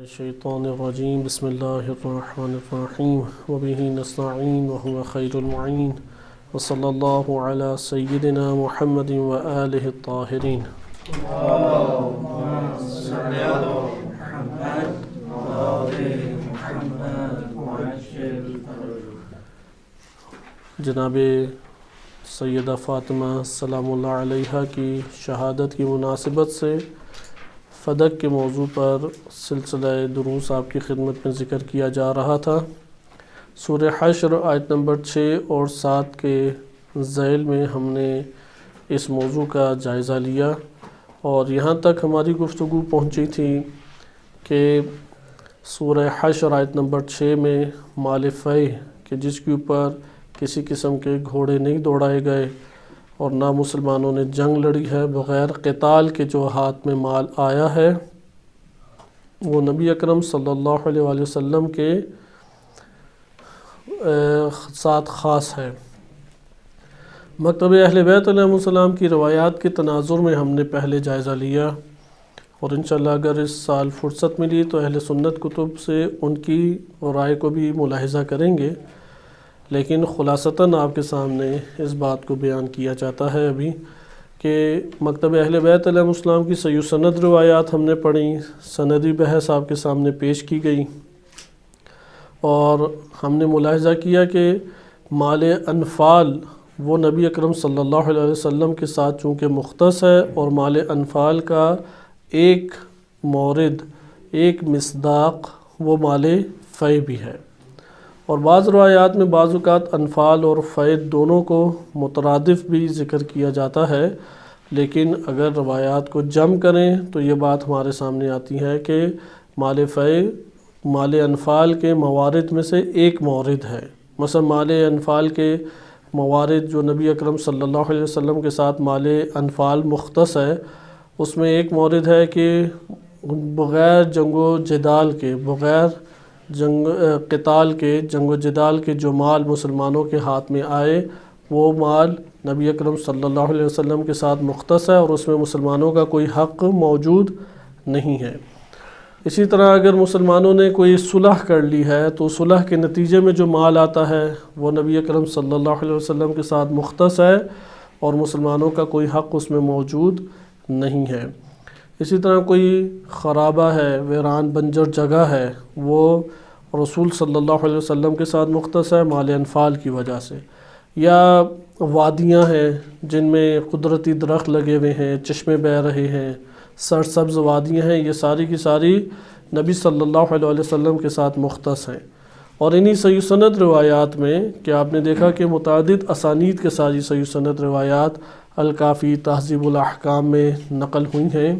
الشیطان الرجیم بسم اللہ الرحمن الرحیم وبہ نستعین وهو خیر المعین وصلی اللہ علی سیدنا محمد وآلہ الطاہرین۔ جناب سیدہ فاطمہ سلام اللہ علیہا کی شہادت کی مناسبت سے فدق کے موضوع پر سلسلہ دروس آپ کی خدمت میں ذکر کیا جا رہا تھا۔ سورہ حشر آیت نمبر 6 اور 7 کے ذیل میں ہم نے اس موضوع کا جائزہ لیا اور یہاں تک ہماری گفتگو پہنچی تھی کہ سورہ حشر آیت نمبر 6 میں مال فیح کہ جس کے اوپر کسی قسم کے گھوڑے نہیں دوڑائے گئے اور نہ مسلمانوں نے جنگ لڑی ہے، بغیر قتال کے جو ہاتھ میں مال آیا ہے وہ نبی اکرم صلی اللہ علیہ وآلہ وسلم کے ساتھ خاص ہے۔ مکتب اہل بیت علیہ السلام کی روایات کے تناظر میں ہم نے پہلے جائزہ لیا اور انشاءاللہ اگر اس سال فرصت ملی تو اہل سنت کتب سے ان کی رائے کو بھی ملاحظہ کریں گے، لیکن خلاصتاً آپ کے سامنے اس بات کو بیان کیا جاتا ہے ابھی کہ مکتب اہل بیت علیہ السلام کی صحیح سند روایات ہم نے پڑھی، سندی بحث آپ کے سامنے پیش کی گئی اور ہم نے ملاحظہ کیا کہ مال انفال وہ نبی اکرم صلی اللہ علیہ وسلم کے ساتھ چونکہ مختص ہے اور مال انفال کا ایک مورد ایک مصداق وہ مال فیح بھی ہے، اور بعض روایات میں بعض اوقات انفال اور فیح دونوں کو مترادف بھی ذکر کیا جاتا ہے، لیکن اگر روایات کو جمع کریں تو یہ بات ہمارے سامنے آتی ہے کہ مال فیح مال انفال کے موارد میں سے ایک مورد ہے۔ مثلا مال انفال کے موارد جو نبی اکرم صلی اللہ علیہ وسلم کے ساتھ مال انفال مختص ہے، اس میں ایک مورد ہے کہ بغیر جنگ و جدال کے، بغیر قتال کے، جنگ و جدال کے جو مال مسلمانوں کے ہاتھ میں آئے وہ مال نبی اکرم صلی اللہ علیہ وسلم کے ساتھ مختص ہے اور اس میں مسلمانوں کا کوئی حق موجود نہیں ہے۔ اسی طرح اگر مسلمانوں نے کوئی صلح کر لی ہے تو صلح کے نتیجے میں جو مال آتا ہے وہ نبی اکرم صلی اللہ علیہ وسلم کے ساتھ مختص ہے اور مسلمانوں کا کوئی حق اس میں موجود نہیں ہے۔ اسی طرح کوئی خرابہ ہے، ویران بنجر جگہ ہے، وہ رسول صلی اللہ علیہ وسلم کے ساتھ مختص ہے مال انفال کی وجہ سے، یا وادیاں ہیں جن میں قدرتی درخت لگے ہوئے ہیں، چشمے بہہ رہے ہیں، سرسبز وادیاں ہیں، یہ ساری کی ساری نبی صلی اللہ علیہ وسلم کے ساتھ مختص ہیں۔ اور انہی صحیح سند روایات میں کہ آپ نے دیکھا کہ متعدد اسانید کے ساتھ یہ صحیح سند روایات الکافی تہذیب الاحکام میں نقل ہوئی ہیں،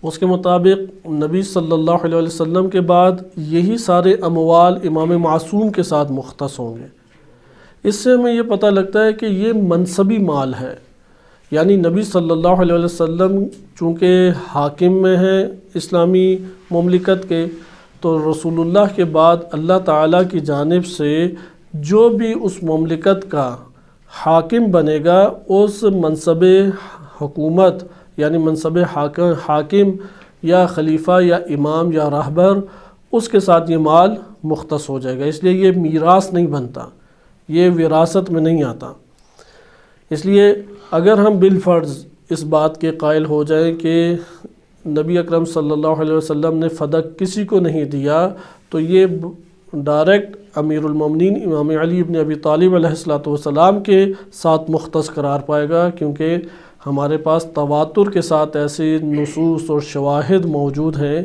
اس کے مطابق نبی صلی اللہ علیہ وسلم کے بعد یہی سارے اموال امام معصوم کے ساتھ مختص ہوں گے۔ اس سے ہمیں یہ پتہ لگتا ہے کہ یہ منصبی مال ہے، یعنی نبی صلی اللہ علیہ وسلم چونکہ حاکم میں ہیں اسلامی مملکت کے، تو رسول اللہ کے بعد اللہ تعالیٰ کی جانب سے جو بھی اس مملکت کا حاکم بنے گا اس منصب حکومت یعنی منصب حاکم یا خلیفہ یا امام یا راہبر اس کے ساتھ یہ مال مختص ہو جائے گا، اس لیے یہ میراث نہیں بنتا، یہ وراثت میں نہیں آتا۔ اس لیے اگر ہم بالفرض اس بات کے قائل ہو جائیں کہ نبی اکرم صلی اللہ علیہ وسلم نے فدق کسی کو نہیں دیا تو یہ ڈائریکٹ امیر المومنین امام علی ابن ابی طالب علیہ السلام کے ساتھ مختص قرار پائے گا، کیونکہ ہمارے پاس تواتر کے ساتھ ایسے نصوص اور شواہد موجود ہیں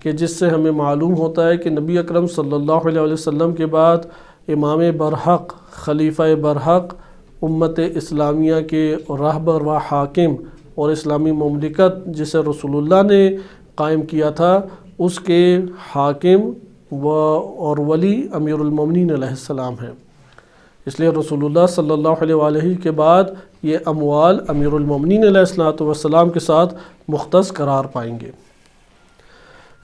کہ جس سے ہمیں معلوم ہوتا ہے کہ نبی اکرم صلی اللہ علیہ وسلم کے بعد امام برحق، خلیفہ برحق، امت اسلامیہ کے راہبر و حاکم اور اسلامی مملکت جسے رسول اللہ نے قائم کیا تھا اس کے حاکم اور ولی امیر المومنین علیہ السلام ہیں۔ اس لیے رسول اللہ صلی اللہ علیہ وآلہ کے بعد یہ اموال امیر المومنین علیہ السلام کے ساتھ مختص قرار پائیں گے۔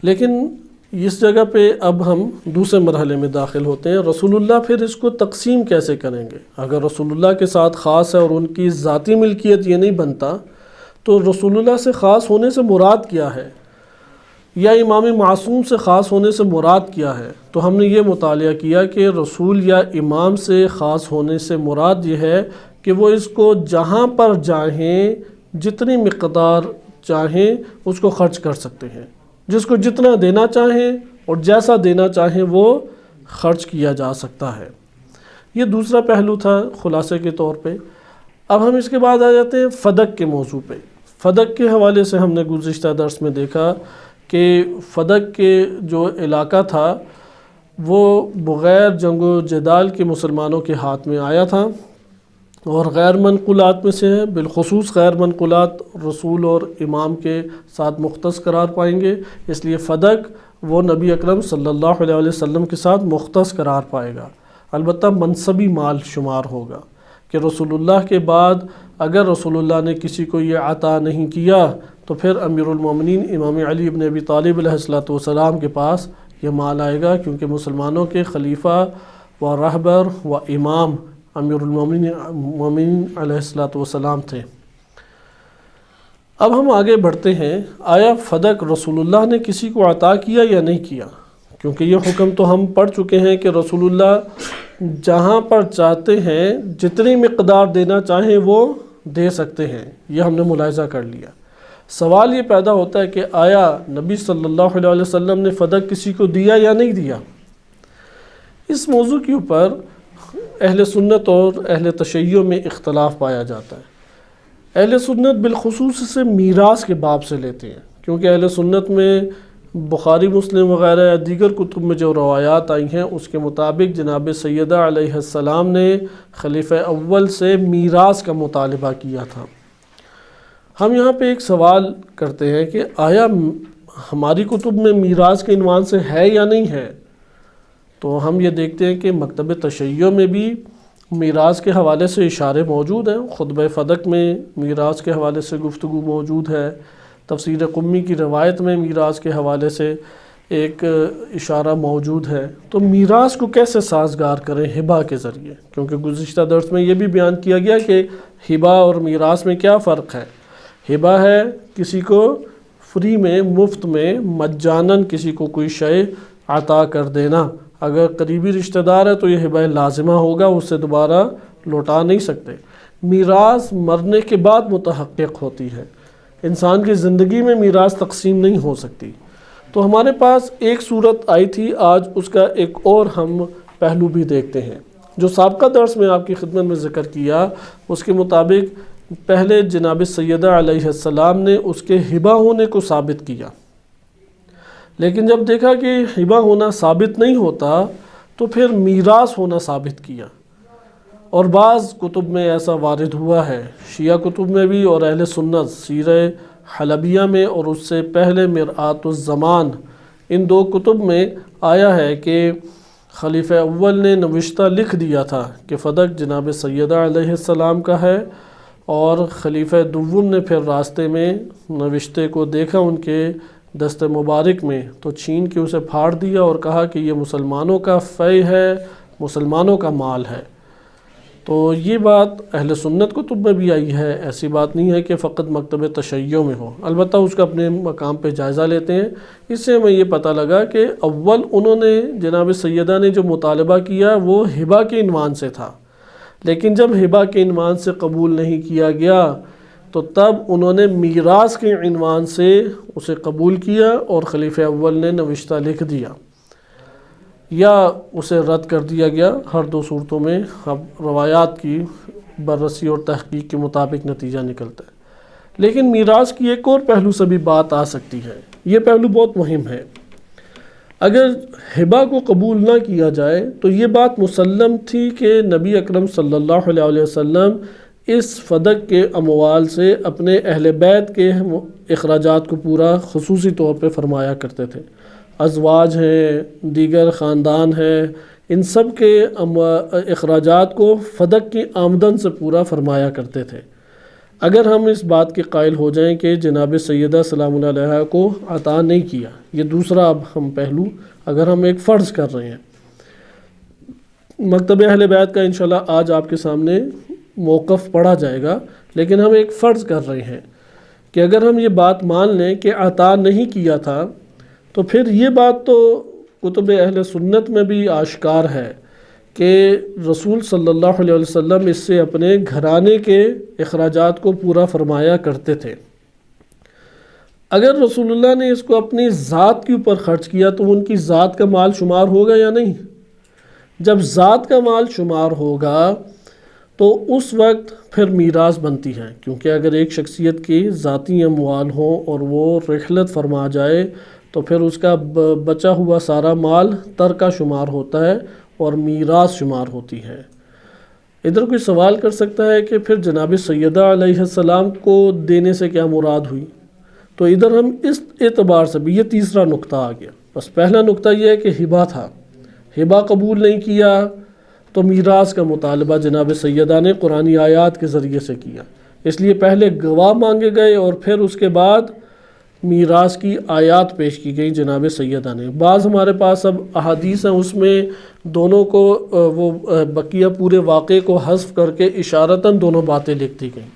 لیکن اس جگہ پہ اب ہم دوسرے مرحلے میں داخل ہوتے ہیں، رسول اللہ پھر اس کو تقسیم کیسے کریں گے؟ اگر رسول اللہ کے ساتھ خاص ہے اور ان کی ذاتی ملکیت یہ نہیں بنتا تو رسول اللہ سے خاص ہونے سے مراد کیا ہے؟ یا امام معصوم سے خاص ہونے سے مراد کیا ہے؟ تو ہم نے یہ مطالعہ کیا کہ رسول یا امام سے خاص ہونے سے مراد یہ ہے کہ وہ اس کو جہاں پر چاہیں جتنی مقدار چاہیں اس کو خرچ کر سکتے ہیں، جس کو جتنا دینا چاہیں اور جیسا دینا چاہیں وہ خرچ کیا جا سکتا ہے۔ یہ دوسرا پہلو تھا خلاصے کے طور پہ۔ اب ہم اس کے بعد آ جاتے ہیں فدق کے موضوع پہ۔ فدق کے حوالے سے ہم نے گزشتہ درس میں دیکھا کہ فدق کے جو علاقہ تھا وہ بغیر جنگ و جدال کے مسلمانوں کے ہاتھ میں آیا تھا اور غیر منقولات میں سے ہے، بالخصوص غیر منقولات رسول اور امام کے ساتھ مختص قرار پائیں گے، اس لیے فدق وہ نبی اکرم صلی اللہ علیہ وسلم کے ساتھ مختص قرار پائے گا، البتہ منصبی مال شمار ہوگا کہ رسول اللہ کے بعد اگر رسول اللہ نے کسی کو یہ عطا نہیں کیا تو پھر امیر المومنین امام علی ابن ابی طالب علیہ السلام کے پاس یہ مال آئے گا، کیونکہ مسلمانوں کے خلیفہ و رہبر و امام امیر المومنین علیہ السلام تھے۔ اب ہم آگے بڑھتے ہیں، آیا فدق رسول اللہ نے کسی کو عطا کیا یا نہیں کیا؟ کیونکہ یہ حکم تو ہم پڑھ چکے ہیں کہ رسول اللہ جہاں پر چاہتے ہیں جتنی مقدار دینا چاہیں وہ دے سکتے ہیں، یہ ہم نے ملاحظہ کر لیا۔ سوال یہ پیدا ہوتا ہے کہ آیا نبی صلی اللہ علیہ وسلم نے فدق کسی کو دیا یا نہیں دیا؟ اس موضوع کے اوپر اہل سنت اور اہل تشیع میں اختلاف پایا جاتا ہے۔ اہل سنت بالخصوص سے میراث کے باب سے لیتے ہیں، کیونکہ اہل سنت میں بخاری مسلم وغیرہ یا دیگر کتب میں جو روایات آئی ہیں اس کے مطابق جناب سیدہ علیہ السلام نے خلیفہ اول سے میراث کا مطالبہ کیا تھا۔ ہم یہاں پہ ایک سوال کرتے ہیں کہ آیا ہماری کتب میں میراث کے عنوان سے ہے یا نہیں ہے؟ تو ہم یہ دیکھتے ہیں کہ مکتب تشیع میں بھی میراث کے حوالے سے اشارے موجود ہیں، خطبہ فدق میں میراث کے حوالے سے گفتگو موجود ہے، تفسیر قمی کی روایت میں میراث کے حوالے سے ایک اشارہ موجود ہے۔ تو میراث کو کیسے سازگار کریں ہبہ کے ذریعے؟ کیونکہ گزشتہ درس میں یہ بھی بیان کیا گیا کہ ہبہ اور میراث میں کیا فرق ہے۔ ہبہ ہے کسی کو فری میں، مفت میں، مجاناً کسی کو کوئی شے عطا کر دینا۔ اگر قریبی رشتہ دار ہے تو یہ ہبہ لازمہ ہوگا، اس سے دوبارہ لوٹا نہیں سکتے۔ میراث مرنے کے بعد متحقق ہوتی ہے، انسان کی زندگی میں میراث تقسیم نہیں ہو سکتی۔ تو ہمارے پاس ایک صورت آئی تھی، آج اس کا ایک اور ہم پہلو بھی دیکھتے ہیں۔ جو سابقہ درس میں آپ کی خدمت میں ذکر کیا اس کے مطابق پہلے جناب سیدہ علیہ السلام نے اس کے ہبہ ہونے کو ثابت کیا، لیکن جب دیکھا کہ ہبہ ہونا ثابت نہیں ہوتا تو پھر میراث ہونا ثابت کیا۔ اور بعض کتب میں ایسا وارد ہوا ہے، شیعہ کتب میں بھی اور اہل سنت سیرہ حلبیہ میں اور اس سے پہلے مرآت الزمان، ان دو کتب میں آیا ہے کہ خلیفہ اول نے نوشتہ لکھ دیا تھا کہ فدق جناب سیدہ علیہ السلام کا ہے، اور خلیفہ دوم نے پھر راستے میں نوشتے کو دیکھا ان کے دست مبارک میں تو چھین کے اسے پھاڑ دیا اور کہا کہ یہ مسلمانوں کا فیء ہے، مسلمانوں کا مال ہے۔ تو یہ بات اہل سنت کتب میں بھی آئی ہے، ایسی بات نہیں ہے کہ فقط مکتب تشیع میں ہو، البتہ اس کا اپنے مقام پہ جائزہ لیتے ہیں۔ اس سے ہمیں یہ پتہ لگا کہ اول انہوں نے جناب سیدہ نے جو مطالبہ کیا وہ ہبہ کے عنوان سے تھا، لیکن جب ہبہ کے عنوان سے قبول نہیں کیا گیا تو تب انہوں نے میراث کے عنوان سے اسے قبول کیا اور خلیفہ اول نے نوشتہ لکھ دیا یا اسے رد کر دیا گیا۔ ہر دو صورتوں میں اب روایات کی بررسی اور تحقیق کے مطابق نتیجہ نکلتا ہے۔ لیکن میراث کی ایک اور پہلو سے بھی بات آ سکتی ہے، یہ پہلو بہت مہم ہے۔ اگر ہبہ کو قبول نہ کیا جائے تو یہ بات مسلم تھی کہ نبی اکرم صلی اللہ علیہ وسلم اس فدق کے اموال سے اپنے اہل بیت کے اخراجات کو پورا خصوصی طور پہ فرمایا کرتے تھے۔ ازواج ہیں، دیگر خاندان ہیں، ان سب کے اخراجات کو فدق کی آمدن سے پورا فرمایا کرتے تھے۔ اگر ہم اس بات کے قائل ہو جائیں کہ جناب سیدہ سلام اللہ علیہا کو عطا نہیں کیا، یہ دوسرا اب ہم پہلو اگر ہم ایک فرض کر رہے ہیں، مکتب اہل بیت کا انشاءاللہ آج آپ کے سامنے موقف پڑھا جائے گا، لیکن ہم ایک فرض کر رہے ہیں کہ اگر ہم یہ بات مان لیں کہ عطا نہیں کیا تھا تو پھر یہ بات تو کتب اہل سنت میں بھی آشکار ہے کہ رسول صلی اللہ علیہ وسلم اس سے اپنے گھرانے کے اخراجات کو پورا فرمایا کرتے تھے۔ اگر رسول اللہ نے اس کو اپنی ذات کے اوپر خرچ کیا تو ان کی ذات کا مال شمار ہوگا یا نہیں؟ جب ذات کا مال شمار ہوگا تو اس وقت پھر میراث بنتی ہے، کیونکہ اگر ایک شخصیت کی ذاتی اموال ہوں اور وہ رحلت فرما جائے تو پھر اس کا بچا ہوا سارا مال ترکہ شمار ہوتا ہے اور میراث شمار ہوتی ہے۔ ادھر کوئی سوال کر سکتا ہے کہ پھر جناب سیدہ علیہ السلام کو دینے سے کیا مراد ہوئی؟ تو ادھر ہم اس اعتبار سے بھی، یہ تیسرا نقطہ آ گیا۔ بس پہلا نقطہ یہ ہے کہ ہبہ تھا، ہبہ قبول نہیں کیا تو میراث کا مطالبہ جناب سیدہ نے قرآنی آیات کے ذریعے سے کیا، اس لیے پہلے گواہ مانگے گئے اور پھر اس کے بعد میراث کی آیات پیش کی گئی جناب سیدہ نے۔ بعض ہمارے پاس اب احادیث ہیں، اس میں دونوں کو وہ بقیہ پورے واقعے کو حذف کر کے اشارتاً دونوں باتیں لکھ دی گئیں۔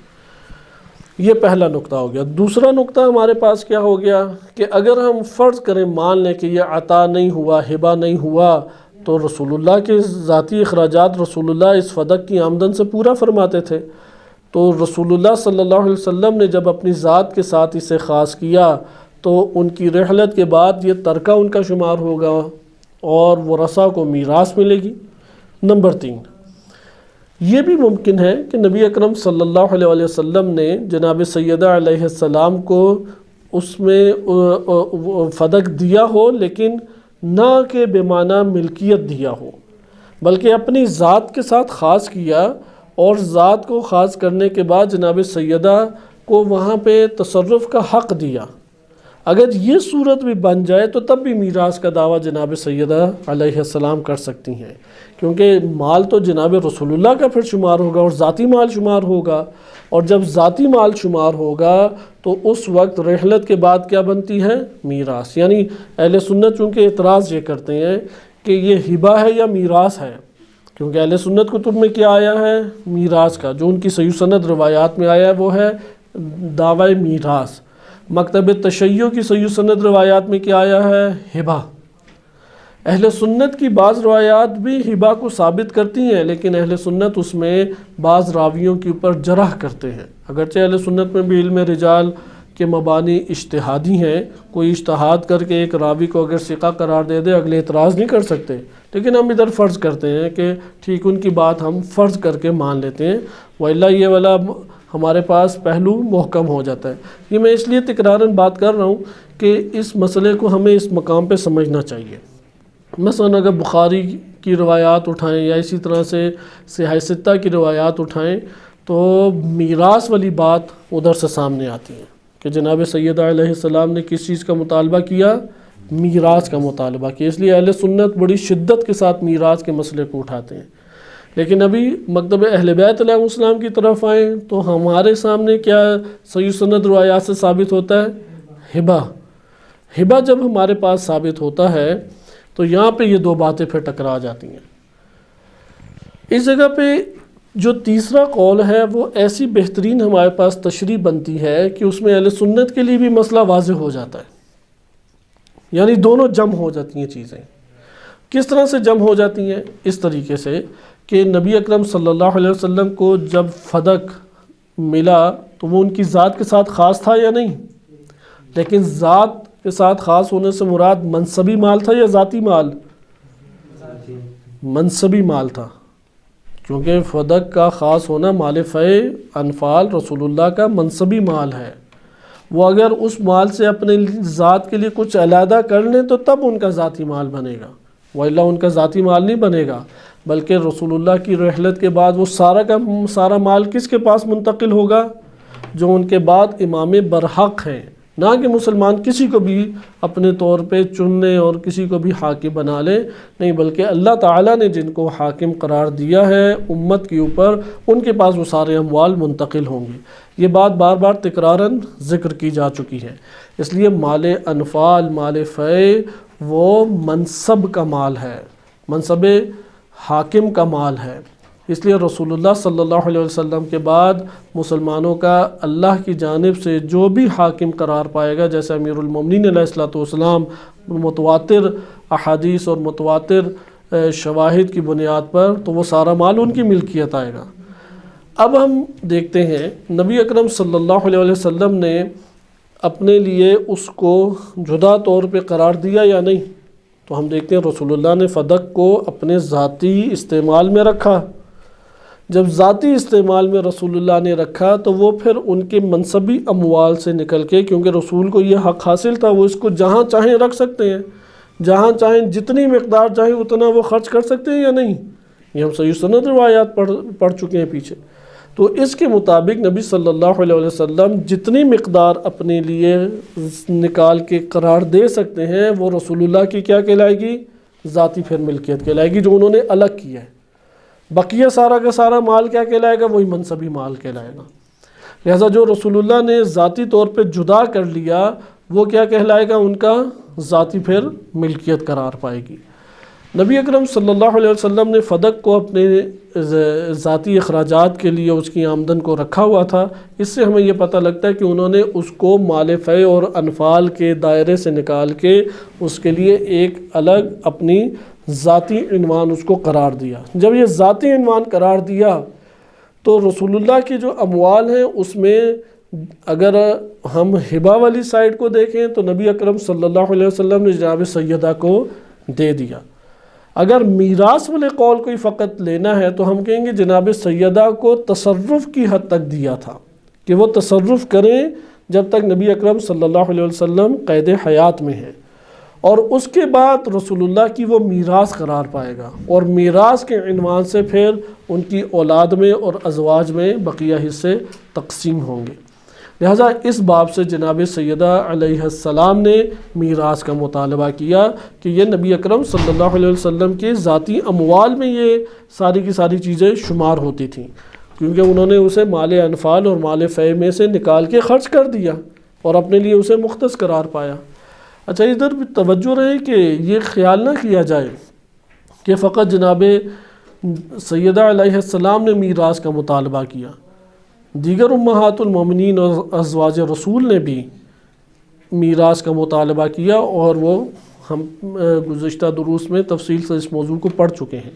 یہ پہلا نقطہ ہو گیا۔ دوسرا نقطہ ہمارے پاس کیا ہو گیا کہ اگر ہم فرض کریں، مان لیں کہ یہ عطا نہیں ہوا، ہبہ نہیں ہوا، تو رسول اللہ کے ذاتی اخراجات رسول اللہ اس فدق کی آمدن سے پورا فرماتے تھے، تو رسول اللہ صلی اللہ علیہ وسلم نے جب اپنی ذات کے ساتھ اسے خاص کیا تو ان کی رحلت کے بعد یہ ترکہ ان کا شمار ہوگا اور ورثہ کو میراث ملے گی۔ نمبر 3، یہ بھی ممکن ہے کہ نبی اکرم صلی اللہ علیہ وسلم نے جناب سیدہ علیہ السلام کو اس میں فدق دیا ہو، لیکن نہ کہ بے معنی ملکیت دیا ہو، بلکہ اپنی ذات کے ساتھ خاص کیا اور ذات کو خاص کرنے کے بعد جناب سیدہ کو وہاں پہ تصرف کا حق دیا۔ اگر یہ صورت بھی بن جائے تو تب بھی میراث کا دعویٰ جناب سیدہ علیہ السلام کر سکتی ہیں، کیونکہ مال تو جناب رسول اللہ کا پھر شمار ہوگا اور ذاتی مال شمار ہوگا، اور جب ذاتی مال شمار ہوگا تو اس وقت رحلت کے بعد کیا بنتی ہے؟ میراث۔ یعنی اہل سنت چونکہ اعتراض یہ کرتے ہیں کہ یہ ہبہ ہے یا میراث ہے، کیونکہ اہل سنت کتب میں کیا آیا ہے؟ میراث کا۔ جو ان کی صحیح سند روایات میں آیا ہے وہ ہے دعوی میراث۔ مکتب تشیع کی صحیح سند روایات میں کیا آیا ہے؟ ہبہ۔ اہل سنت کی بعض روایات بھی ہبہ کو ثابت کرتی ہیں، لیکن اہل سنت اس میں بعض راویوں کے اوپر جرح کرتے ہیں۔ اگرچہ اہل سنت میں بھی علم رجال کے مبانی اجتہادی ہیں، کوئی اجتہاد کر کے ایک راوی کو اگر ثقہ قرار دے دے اگلے اعتراض نہیں کر سکتے، لیکن ہم ادھر فرض کرتے ہیں کہ ٹھیک ان کی بات ہم فرض کر کے مان لیتے ہیں، وَإِلَّا یہ والا ہمارے پاس پہلو محکم ہو جاتا ہے۔ یہ میں اس لیے تکراراً بات کر رہا ہوں کہ اس مسئلے کو ہمیں اس مقام پہ سمجھنا چاہیے۔ مثلا اگر بخاری کی روایات اٹھائیں یا اسی طرح سے صحیح ستہ کی روایات اٹھائیں تو میراث والی بات ادھر سے سامنے آتی ہے کہ جناب سیدہ علیہ السلام نے کس چیز کا مطالبہ کیا؟ میراث کا مطالبہ کیا۔ اس لیے اہل سنت بڑی شدت کے ساتھ میراث کے مسئلے کو اٹھاتے ہیں۔ لیکن ابھی مکتب اہل بیت علیہ السلام کی طرف آئیں تو ہمارے سامنے کیا صحیح سند روایات سے ثابت ہوتا ہے؟ ہبہ۔ ہبہ جب ہمارے پاس ثابت ہوتا ہے تو یہاں پہ یہ دو باتیں پھر ٹکرا جاتی ہیں۔ اس جگہ پہ جو تیسرا قول ہے وہ ایسی بہترین ہمارے پاس تشریح بنتی ہے کہ اس میں اہل سنت کے لیے بھی مسئلہ واضح ہو جاتا ہے، یعنی دونوں جمع ہو جاتی ہیں چیزیں۔ کس طرح سے جمع ہو جاتی ہیں؟ اس طریقے سے کہ نبی اکرم صلی اللہ علیہ وسلم کو جب فدق ملا تو وہ ان کی ذات کے ساتھ خاص تھا یا نہیں؟ لیکن ذات کے ساتھ خاص ہونے سے مراد منصبی مال تھا یا ذاتی مال؟ منصبی مال تھا، کیونکہ فدق کا خاص ہونا مال فیع انفال رسول اللہ کا منصبی مال ہے۔ وہ اگر اس مال سے اپنے ذات کے لیے کچھ علیحدہ کر لیں تو تب ان کا ذاتی مال بنے گا، وَإِلَّا ان کا ذاتی مال نہیں بنے گا، بلکہ رسول اللہ کی رحلت کے بعد وہ سارا کا سارا مال کس کے پاس منتقل ہوگا؟ جو ان کے بعد امام برحق ہیں، نہ کہ مسلمان کسی کو بھی اپنے طور پہ چننے اور کسی کو بھی حاکم بنا لے، نہیں، بلکہ اللہ تعالیٰ نے جن کو حاکم قرار دیا ہے امت کے اوپر ان کے پاس وہ سارے اموال منتقل ہوں گے۔ یہ بات بار بار تکراراً ذکر کی جا چکی ہے۔ اس لیے مال انفال، مال فیع وہ منصب کا مال ہے، منصب حاکم کا مال ہے۔ اس لیے رسول اللہ صلی اللہ علیہ وسلم کے بعد مسلمانوں کا اللہ کی جانب سے جو بھی حاکم قرار پائے گا، جیسے امیر المومنین علیہ الصلوۃ والسلام متواتر احادیث اور متواتر شواہد کی بنیاد پر، تو وہ سارا مال ان کی ملکیت آئے گا۔ اب ہم دیکھتے ہیں نبی اکرم صلی اللہ علیہ وسلم نے اپنے لیے اس کو جدا طور پہ قرار دیا یا نہیں؟ تو ہم دیکھتے ہیں رسول اللہ نے فدق کو اپنے ذاتی استعمال میں رکھا۔ جب ذاتی استعمال میں رسول اللہ نے رکھا تو وہ پھر ان کے منصبی اموال سے نکل کے، کیونکہ رسول کو یہ حق حاصل تھا، وہ اس کو جہاں چاہیں رکھ سکتے ہیں، جہاں چاہیں جتنی مقدار چاہیں اتنا وہ خرچ کر سکتے ہیں یا نہیں؟ یہ ہم صحیح سند روایات پڑھ چکے ہیں پیچھے۔ تو اس کے مطابق نبی صلی اللہ علیہ وسلم جتنی مقدار اپنے لیے نکال کے قرار دے سکتے ہیں وہ رسول اللہ کی کیا کہلائے گی؟ ذاتی پھر ملکیت کہلائے گی، جو انہوں نے الگ کیا ہے۔ بقیہ سارا کا سارا مال کیا کہلائے گا؟ وہی منصبی مال کہلائے گا۔ لہذا جو رسول اللہ نے ذاتی طور پہ جدا کر لیا وہ کیا کہلائے گا؟ ان کا ذاتی پھر ملکیت قرار پائے گی۔ نبی اکرم صلی اللہ علیہ وسلم نے فدق کو اپنے ذاتی اخراجات کے لیے اس کی آمدن کو رکھا ہوا تھا۔ اس سے ہمیں یہ پتہ لگتا ہے کہ انہوں نے اس کو مال فے اور انفال کے دائرے سے نکال کے اس کے لیے ایک الگ اپنی ذاتی عنوان اس کو قرار دیا۔ جب یہ ذاتی عنوان قرار دیا تو رسول اللہ کے جو اموال ہیں اس میں اگر ہم ہبہ والی سائڈ کو دیکھیں تو نبی اکرم صلی اللہ علیہ وسلم نے جناب سیدہ کو دے دیا۔ اگر میراث والے قول کو ہی فقط لینا ہے تو ہم کہیں گے جناب سیدہ کو تصرف کی حد تک دیا تھا کہ وہ تصرف کریں جب تک نبی اکرم صلی اللہ علیہ وسلم قید حیات میں ہیں، اور اس کے بعد رسول اللہ کی وہ میراث قرار پائے گا، اور میراث کے عنوان سے پھر ان کی اولاد میں اور ازواج میں بقیہ حصے تقسیم ہوں گے۔ لہٰذا اس باب سے جناب سیدہ علیہ السلام نے میراث کا مطالبہ کیا کہ یہ نبی اکرم صلی اللہ علیہ وسلم کے ذاتی اموال میں یہ ساری کی ساری چیزیں شمار ہوتی تھیں، کیونکہ انہوں نے اسے مال انفال اور مال فے میں سے نکال کے خرچ کر دیا اور اپنے لیے اسے مختص قرار پایا۔ اچھا ادھر بھی توجہ رہے کہ یہ خیال نہ کیا جائے کہ فقط جناب سیدہ علیہ السلام نے میراث کا مطالبہ کیا، دیگر امہات المومنین اور ازواج رسول نے بھی میراث کا مطالبہ کیا، اور وہ ہم گزشتہ دروس میں تفصیل سے اس موضوع کو پڑھ چکے ہیں۔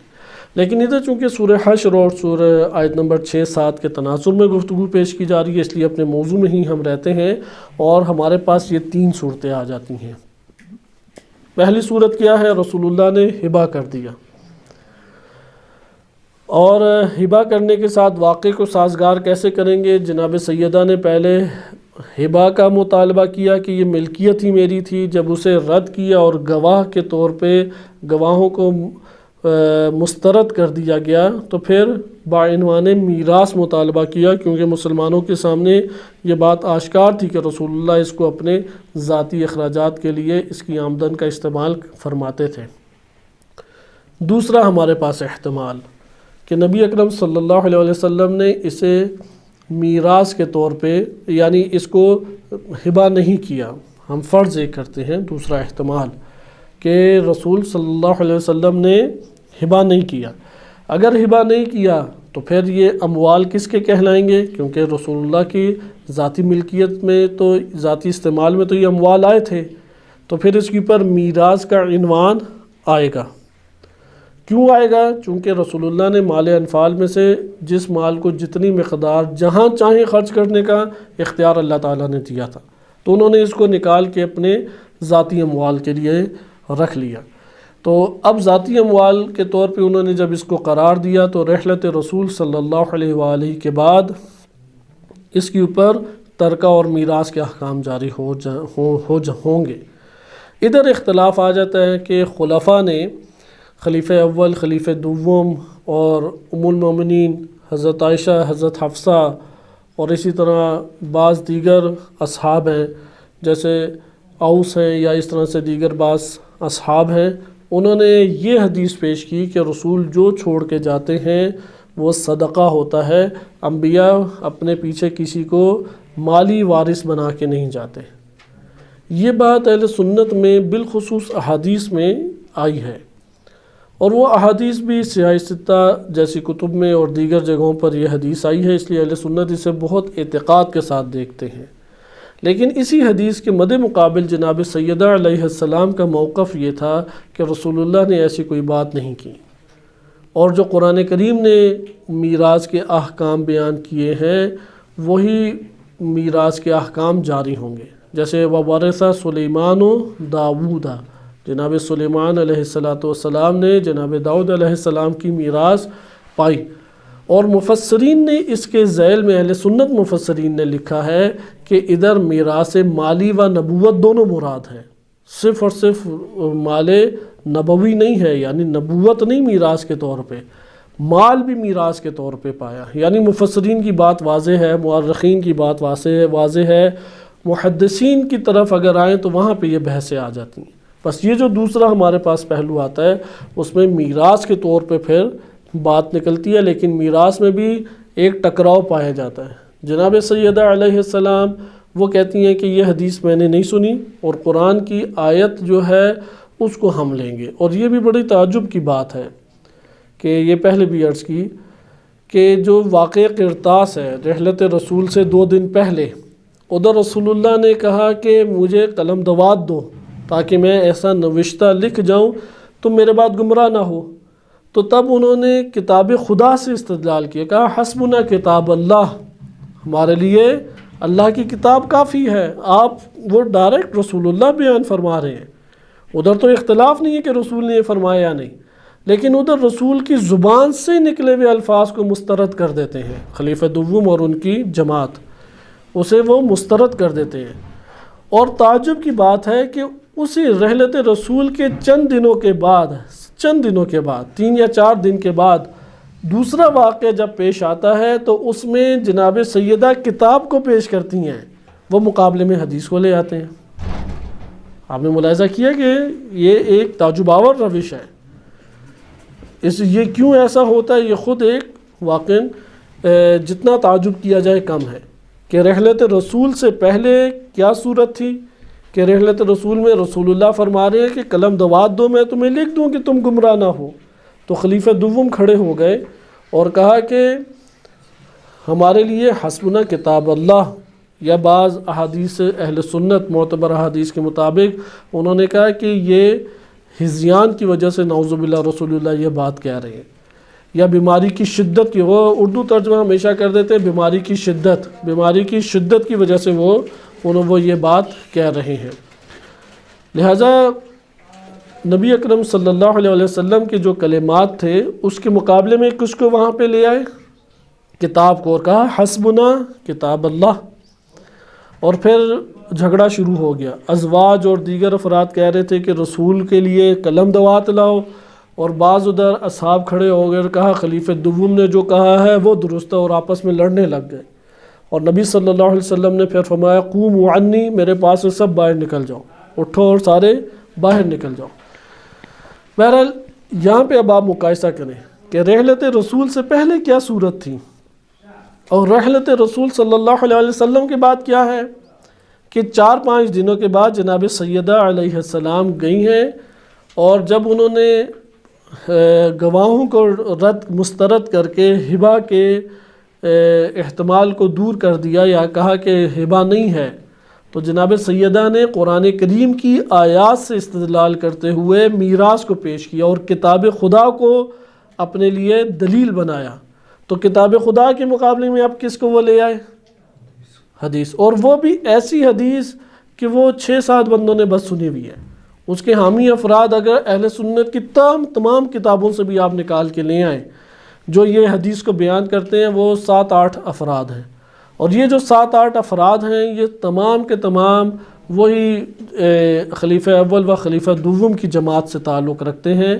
لیکن ادھر چونکہ سورہ حشر اور سورہ آیت نمبر 6-7 کے تناظر میں گفتگو پیش کی جا رہی ہے، اس لیے اپنے موضوع میں ہی ہم رہتے ہیں، اور ہمارے پاس یہ 3 صورتیں آ جاتی ہیں۔ پہلی صورت کیا ہے؟ رسول اللہ نے ہبہ کر دیا، اور ہبہ کرنے کے ساتھ واقعے کو سازگار کیسے کریں گے؟ جناب سیدہ نے پہلے ہبہ کا مطالبہ کیا کہ یہ ملکیت ہی میری تھی، جب اسے رد کیا اور گواہ کے طور پہ گواہوں کو مسترد کر دیا گیا تو پھر بعنوان میراث مطالبہ کیا، کیونکہ مسلمانوں کے سامنے یہ بات آشکار تھی کہ رسول اللہ اس کو اپنے ذاتی اخراجات کے لیے اس کی آمدن کا استعمال فرماتے تھے۔ دوسرا ہمارے پاس احتمال کہ نبی اکرم صلی اللہ علیہ وسلم نے اسے میراث کے طور پہ یعنی اس کو ہبہ نہیں کیا، ہم فرض یہ کرتے ہیں دوسرا احتمال کہ رسول صلی اللہ علیہ وسلم نے ہبہ نہیں کیا۔ اگر ہبہ نہیں کیا تو پھر یہ اموال کس کے کہلائیں گے؟ کیونکہ رسول اللہ کی ذاتی ملکیت میں تو ذاتی استعمال میں تو یہ اموال آئے تھے، تو پھر اس کے اوپر میراث کا عنوان آئے گا۔ کیوں آئے گا؟ چونکہ رسول اللہ نے مال انفال میں سے جس مال کو جتنی مقدار جہاں چاہیں خرچ کرنے کا اختیار اللہ تعالیٰ نے دیا تھا، تو انہوں نے اس کو نکال کے اپنے ذاتی اموال کے لیے رکھ لیا۔ تو اب ذاتی اموال کے طور پہ انہوں نے جب اس کو قرار دیا تو رحلت رسول صلی اللہ علیہ وآلہ کے بعد اس کے اوپر ترکہ اور میراث کے احکام جاری ہوں گے۔ ادھر اختلاف آ جاتا ہے کہ خلفاء نے خلیفہ اول، خلیفہ دوم اور ام المومنین حضرت عائشہ، حضرت حفصہ اور اسی طرح بعض دیگر اصحاب ہیں جیسے اوس ہیں یا اس طرح سے دیگر بعض اصحاب ہیں، انہوں نے یہ حدیث پیش کی کہ رسول جو چھوڑ کے جاتے ہیں وہ صدقہ ہوتا ہے، انبیاء اپنے پیچھے کسی کو مالی وارث بنا کے نہیں جاتے۔ یہ بات اہل سنت میں بالخصوص احادیث میں آئی ہے، اور وہ احادیث بھی سیاہ ستہ جیسی کتب میں اور دیگر جگہوں پر یہ حدیث آئی ہے، اس لیے اہل سنت اسے بہت اعتقاد کے ساتھ دیکھتے ہیں۔ لیکن اسی حدیث کے مد مقابل جناب سیدہ علیہ السلام کا موقف یہ تھا کہ رسول اللہ نے ایسی کوئی بات نہیں کی، اور جو قرآن کریم نے میراث کے احکام بیان کیے ہیں وہی میراث کے احکام جاری ہوں گے، جیسے وَوَرِثَ سُلَیمَانُ دَاوُودَ، جناب سلیمان علیہ السلام نے جناب داؤد علیہ السلام کی میراث پائی۔ اور مفسرین نے اس کے ذیل میں، اہل سنت مفسرین نے لکھا ہے کہ ادھر میراث مالی و نبوت دونوں مراد ہیں، صرف اور صرف مال نبوی نہیں ہے، یعنی نبوت نہیں میراث کے طور پہ، مال بھی میراث کے طور پہ پایا، یعنی مفسرین کی بات واضح ہے، مورخین کی بات واضح ہے، محدثین کی طرف اگر آئیں تو وہاں پہ یہ بحثیں آ جاتی ہیں۔ بس یہ جو دوسرا ہمارے پاس پہلو آتا ہے اس میں میراث کے طور پہ پھر بات نکلتی ہے، لیکن میراث میں بھی ایک ٹکراؤ پایا جاتا ہے۔ جناب سیدہ علیہ السلام وہ کہتی ہیں کہ یہ حدیث میں نے نہیں سنی، اور قرآن کی آیت جو ہے اس کو ہم لیں گے۔ اور یہ بھی بڑی تعجب کی بات ہے کہ یہ پہلے بھی عرض کی کہ جو واقع قرطاس ہے رحلت رسول سے 2 دن پہلے، ادھر رسول اللہ نے کہا کہ مجھے قلم دوات دو تاکہ میں ایسا نوشتہ لکھ جاؤں تو میرے بعد گمراہ نہ ہو، تو تب انہوں نے کتاب خدا سے استدلال کیا، کہا حسبنا کتاب اللہ، ہمارے لیے اللہ کی کتاب کافی ہے۔ آپ وہ ڈائریکٹ رسول اللہ بیان فرما رہے ہیں، ادھر تو اختلاف نہیں ہے کہ رسول نے یہ فرمایا یا نہیں، لیکن ادھر رسول کی زبان سے نکلے ہوئے الفاظ کو مسترد کر دیتے ہیں، خلیفہ دوم اور ان کی جماعت اسے وہ مسترد کر دیتے ہیں۔ اور تعجب کی بات ہے کہ اسی رحلت رسول کے چند دنوں کے بعد 3 یا 4 دن کے بعد دوسرا واقعہ جب پیش آتا ہے تو اس میں جناب سیدہ کتاب کو پیش کرتی ہیں، وہ مقابلے میں حدیث کو لے آتے ہیں۔ آپ نے ملاحظہ کیا کہ یہ ایک تعجب آور روش ہے، یہ کیوں ایسا ہوتا ہے؟ یہ خود ایک واقعاً جتنا تعجب کیا جائے کم ہے کہ رحلت رسول سے پہلے کیا صورت تھی کہ رحلت رسول میں رسول اللہ فرما رہے ہیں کہ قلم دوات دو، میں تمہیں لکھ دوں کہ تم گمراہ نہ ہو۔ تو خلیفہ دوم کھڑے ہو گئے اور کہا کہ ہمارے لیے حسبنا کتاب اللہ، یا بعض احادیث اہل سنت معتبر احادیث کے مطابق انہوں نے کہا کہ یہ ہذیان کی وجہ سے نعوذ باللہ رسول اللہ یہ بات کہہ رہے ہیں، یا بیماری کی شدت کی، وہ اردو ترجمہ ہمیشہ کر دیتے ہیں بیماری کی شدت کی وجہ سے وہ یہ بات کہہ رہے ہیں۔ لہٰذا نبی اکرم صلی اللہ علیہ وسلم کے جو کلمات تھے اس کے مقابلے میں کس کو وہاں پہ لے آئے؟ کتاب کو، اور کہا حسبنا کتاب اللہ۔ اور پھر جھگڑا شروع ہو گیا، ازواج اور دیگر افراد کہہ رہے تھے کہ رسول کے لیے قلم دوات لاؤ، اور بعض ادھر اصحاب کھڑے ہو گئے اور کہا خلیفہ دوم نے جو کہا ہے وہ درست ہے، اور آپس میں لڑنے لگ گئے۔ اور نبی صلی اللہ علیہ وسلم نے پھر فرمایا قوموا عنی، میرے پاس سے سب باہر نکل جاؤ، اٹھو اور سارے باہر نکل جاؤ۔ بہرحال یہاں پہ اب آپ مقایسہ کریں کہ رحلت رسول سے پہلے کیا صورت تھی اور رحلت رسول صلی اللہ علیہ وسلم کے بعد کیا ہے، کہ 4-5 دنوں کے بعد جناب سیدہ علیہ السلام گئی ہیں، اور جب انہوں نے گواہوں کو مسترد کر کے ہبہ کے احتمال کو دور کر دیا یا کہا کہ ہبہ نہیں ہے، تو جناب سیدہ نے قرآن کریم کی آیات سے استدلال کرتے ہوئے میراث کو پیش کیا اور کتاب خدا کو اپنے لیے دلیل بنایا۔ تو کتاب خدا کے مقابلے میں اب کس کو وہ لے آئے؟ حدیث، اور وہ بھی ایسی حدیث کہ وہ 6-7 بندوں نے بس سنی ہوئی ہے۔ اس کے حامی افراد اگر اہل سنت کی تمام کتابوں سے بھی آپ نکال کے لے آئیں جو یہ حدیث کو بیان کرتے ہیں، وہ 7-8 افراد ہیں، اور یہ جو 7-8 افراد ہیں یہ تمام کے تمام وہی خلیفہ اول و خلیفہ دوم کی جماعت سے تعلق رکھتے ہیں۔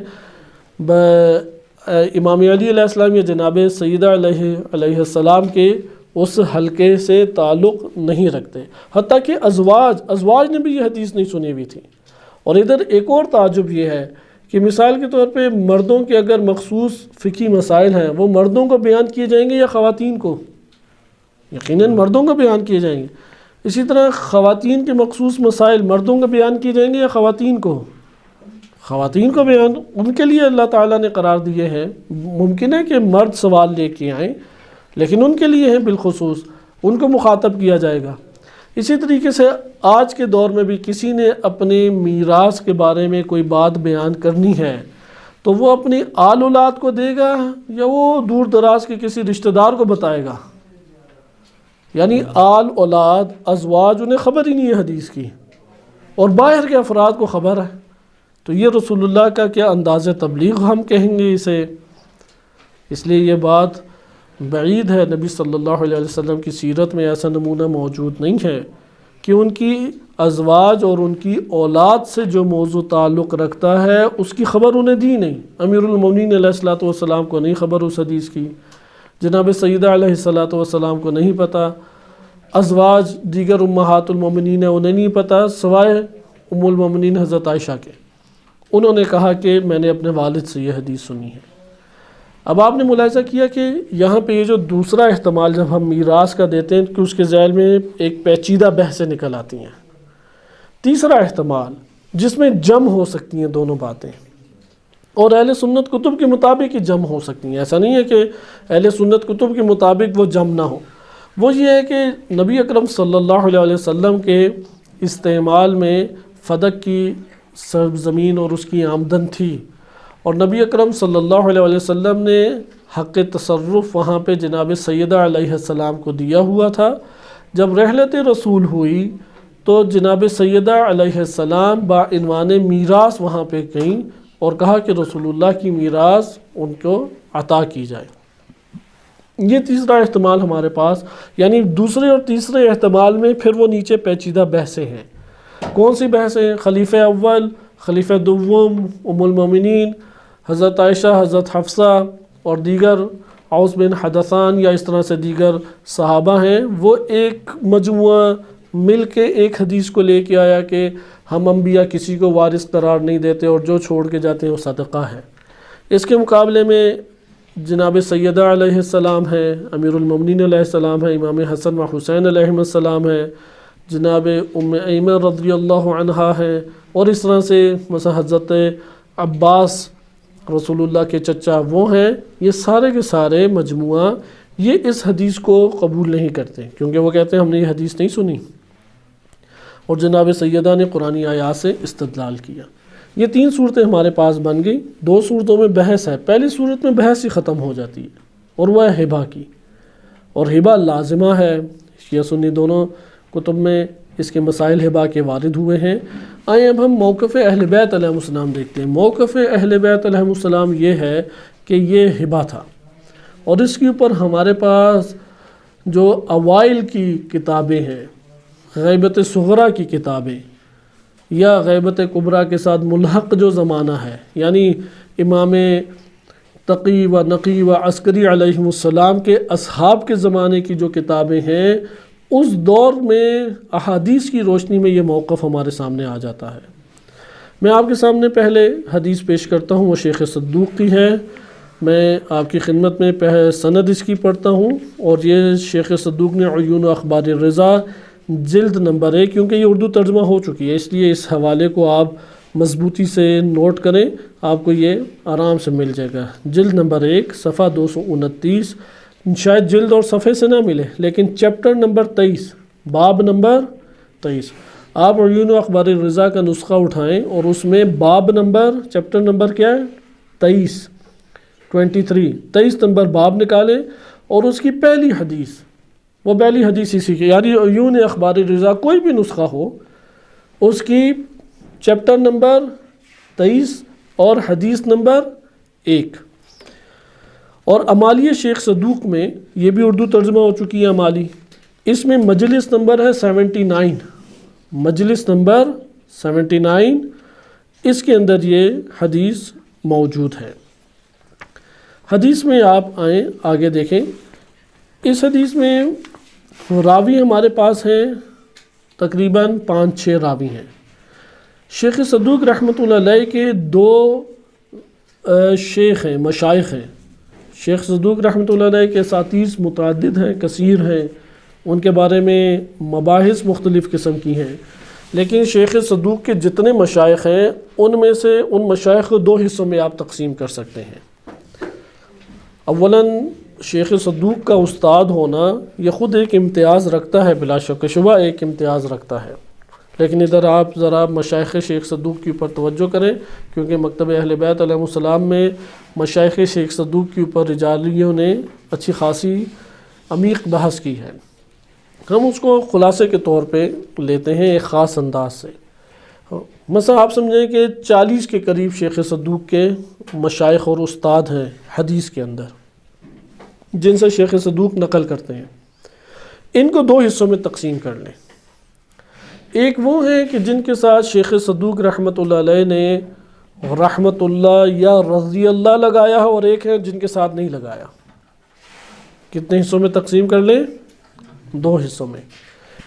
امام علی علیہ السلام یا جناب سیدہ علیہ السلام کے اس حلقے سے تعلق نہیں رکھتے، حتیٰ کہ ازواج نے بھی یہ حدیث نہیں سنی ہوئی تھی۔ اور ادھر ایک اور تعجب یہ ہے کہ مثال کے طور پہ مردوں کے اگر مخصوص فقہی مسائل ہیں وہ مردوں کو بیان کیے جائیں گے یا خواتین کو؟ یقیناً مردوں کو بیان کیے جائیں گے۔ اسی طرح خواتین کے مخصوص مسائل مردوں کو بیان کیے جائیں گے یا خواتین کو؟ خواتین کو بیان ان کے لیے اللہ تعالیٰ نے قرار دیے ہیں۔ ممکن ہے کہ مرد سوال لے کے آئیں لیکن ان کے لیے ہیں بالخصوص، ان کو مخاطب کیا جائے گا۔ اسی طریقے سے آج کے دور میں بھی کسی نے اپنے میراث کے بارے میں کوئی بات بیان کرنی ہے تو وہ اپنی آل اولاد کو دے گا یا وہ دور دراز کے کسی رشتہ دار کو بتائے گا؟ یعنی آل اولاد ازواج انہیں خبر ہی نہیں ہے حدیث کی، اور باہر کے افراد کو خبر ہے، تو یہ رسول اللہ کا کیا انداز تبلیغ ہم کہیں گے اسے؟ اس لیے یہ بات بعید ہے، نبی صلی اللہ علیہ وسلم کی سیرت میں ایسا نمونہ موجود نہیں ہے کہ ان کی ازواج اور ان کی اولاد سے جو موضوع تعلق رکھتا ہے اس کی خبر انہیں دی نہیں۔ امیر المومنین علیہ السلام کو نہیں خبر اس حدیث کی، جناب سیدہ علیہ السلام کو نہیں پتہ، ازواج دیگر امہات المومنین انہیں نہیں پتہ سوائے ام المومنین حضرت عائشہ کے۔ انہوں نے کہا کہ میں نے اپنے والد سے یہ حدیث سنی ہے۔ اب آپ نے ملاحظہ کیا کہ یہاں پہ یہ جو دوسرا احتمال جب ہم میراث کا دیتے ہیں کہ اس کے ذیل میں ایک پیچیدہ بحثیں نکل آتی ہیں۔ تیسرا احتمال جس میں جمع ہو سکتی ہیں دونوں باتیں، اور اہل سنت کتب کے مطابق ہی جمع ہو سکتی ہیں، ایسا نہیں ہے کہ اہل سنت کتب کے مطابق وہ جمع نہ ہو، وہ یہ ہے کہ نبی اکرم صلی اللہ علیہ وسلم کے استعمال میں فدق کی سرزمین اور اس کی آمدن تھی، اور نبی اکرم صلی اللہ علیہ وسلم نے حق تصرف وہاں پہ جناب سیدہ علیہ السلام کو دیا ہوا تھا۔ جب رحلت رسول ہوئی تو جناب سیدہ علیہ السلام بعنوان میراث وہاں پہ گئیں اور کہا کہ رسول اللہ کی میراث ان کو عطا کی جائے۔ یہ تیسرا احتمال ہمارے پاس، یعنی دوسرے اور تیسرے احتمال میں پھر وہ نیچے پیچیدہ بحثیں ہیں۔ کون سی بحثیں؟ خلیفہ اول، خلیفہ دوم، ام المومنین حضرت عائشہ، حضرت حفصہ اور دیگر اوس بن حدثان یا اس طرح سے دیگر صحابہ ہیں، وہ ایک مجموعہ مل کے ایک حدیث کو لے کے آیا کہ ہم انبیاء کسی کو وارث قرار نہیں دیتے اور جو چھوڑ کے جاتے ہیں وہ صدقہ ہے۔ اس کے مقابلے میں جناب سیدہ علیہ السلام ہے، امیر المومنین علیہ السلام ہے، امام حسن و حسین علیہ السلام ہے، جناب ام ایمن رضی اللہ عنہا ہے، اور اس طرح سے مثلا حضرت عباس رسول اللہ کے چچا وہ ہیں۔ یہ سارے کے سارے مجموعہ یہ اس حدیث کو قبول نہیں کرتے، کیونکہ وہ کہتے ہیں ہم نے یہ حدیث نہیں سنی، اور جناب سیدہ نے قرآنی آیات سے استدلال کیا۔ یہ تین صورتیں ہمارے پاس بن گئی۔ دو صورتوں میں بحث ہے، پہلی صورت میں بحث ہی ختم ہو جاتی ہے، اور وہ ہے ہبہ کی، اور ہبہ لازمہ ہے، شیعہ سنی دونوں کتب میں اس کے مسائل ہبہ کے وارد ہوئے ہیں۔ آئیں اب ہم موقف اہل بیت علیہ السلام دیکھتے ہیں۔ موقف اہل بیت علیہ السلام یہ ہے کہ یہ ہبہ تھا، اور اس کے اوپر ہمارے پاس جو اوائل کی کتابیں ہیں، غیبت صغرا کی کتابیں یا غیبت کبریٰ کے ساتھ ملحق جو زمانہ ہے، یعنی امام تقی و نقی و عسکری علیہ السلام کے اصحاب کے زمانے کی جو کتابیں ہیں، اس دور میں احادیث کی روشنی میں یہ موقف ہمارے سامنے آ جاتا ہے۔ میں آپ کے سامنے پہلے حدیث پیش کرتا ہوں، وہ شیخ صدوق کی ہے۔ میں آپ کی خدمت میں سند اس کی پڑھتا ہوں، اور یہ شیخ صدوق نے عیون و اخبار الرضا جلد نمبر 1، کیونکہ یہ اردو ترجمہ ہو چکی ہے اس لیے اس حوالے کو آپ مضبوطی سے نوٹ کریں، آپ کو یہ آرام سے مل جائے گا۔ جلد نمبر 1 صفحہ 229، شاید جلد اور صفحے سے نہ ملے، لیکن چیپٹر نمبر 23، باب نمبر 23۔ آپ عیون و اخبار الرضا کا نسخہ اٹھائیں اور اس میں باب نمبر، چیپٹر نمبر کیا ہے؟ 23 نمبر باب نکالیں، اور اس کی پہلی حدیث، وہ پہلی حدیث اسی کی، یعنی عیون اخبار الرضا کوئی بھی نسخہ ہو، اس کی چیپٹر نمبر 23 اور حدیث نمبر 1۔ اور امالی شیخ صدوق میں یہ بھی اردو ترجمہ ہو چکی ہے امالی، اس میں مجلس نمبر ہے 79، مجلس نمبر 79، اس کے اندر یہ حدیث موجود ہے۔ حدیث میں آپ آئیں آگے دیکھیں، اس حدیث میں راوی ہمارے پاس ہیں تقریباً 5-6 راوی ہیں۔ شیخ صدوق رحمۃ اللہ علیہ کے 2 شیخ ہیں، مشائخ ہیں۔ شیخ صدوق رحمۃ اللہ علیہ کے اساتذ متعدد ہیں، کثیر ہیں، ان کے بارے میں مباحث مختلف قسم کی ہیں، لیکن شیخ صدوق کے جتنے مشائخ ہیں ان میں سے ان مشائخ کو 2 حصوں میں آپ تقسیم کر سکتے ہیں۔ اولاً شیخ صدوق کا استاد ہونا یہ خود ایک امتیاز رکھتا ہے، بلا شک و شبہ ایک امتیاز رکھتا ہے، لیکن ادھر آپ ذرا مشائخ شیخ صدوق کے اوپر توجہ کریں، کیونکہ مکتب اہل بیت علیہ السلام میں مشائخ شیخ صدوق کے اوپر رجالیوں نے اچھی خاصی عمیق بحث کی ہے۔ ہم اس کو خلاصے کے طور پہ لیتے ہیں ایک خاص انداز سے۔ مثلا آپ سمجھیں کہ 40 کے قریب شیخ صدوق کے مشائخ اور استاد ہیں حدیث کے اندر، جن سے شیخ صدوق نقل کرتے ہیں۔ ان کو 2 حصوں میں تقسیم کر لیں۔ ایک وہ ہیں کہ جن کے ساتھ شیخ صدوق رحمۃ اللہ علیہ نے رحمۃ اللہ یا رضی اللہ لگایا ہے، اور ایک ہے جن کے ساتھ نہیں لگایا۔ کتنے حصوں میں تقسیم کر لیں؟ 2 حصوں میں۔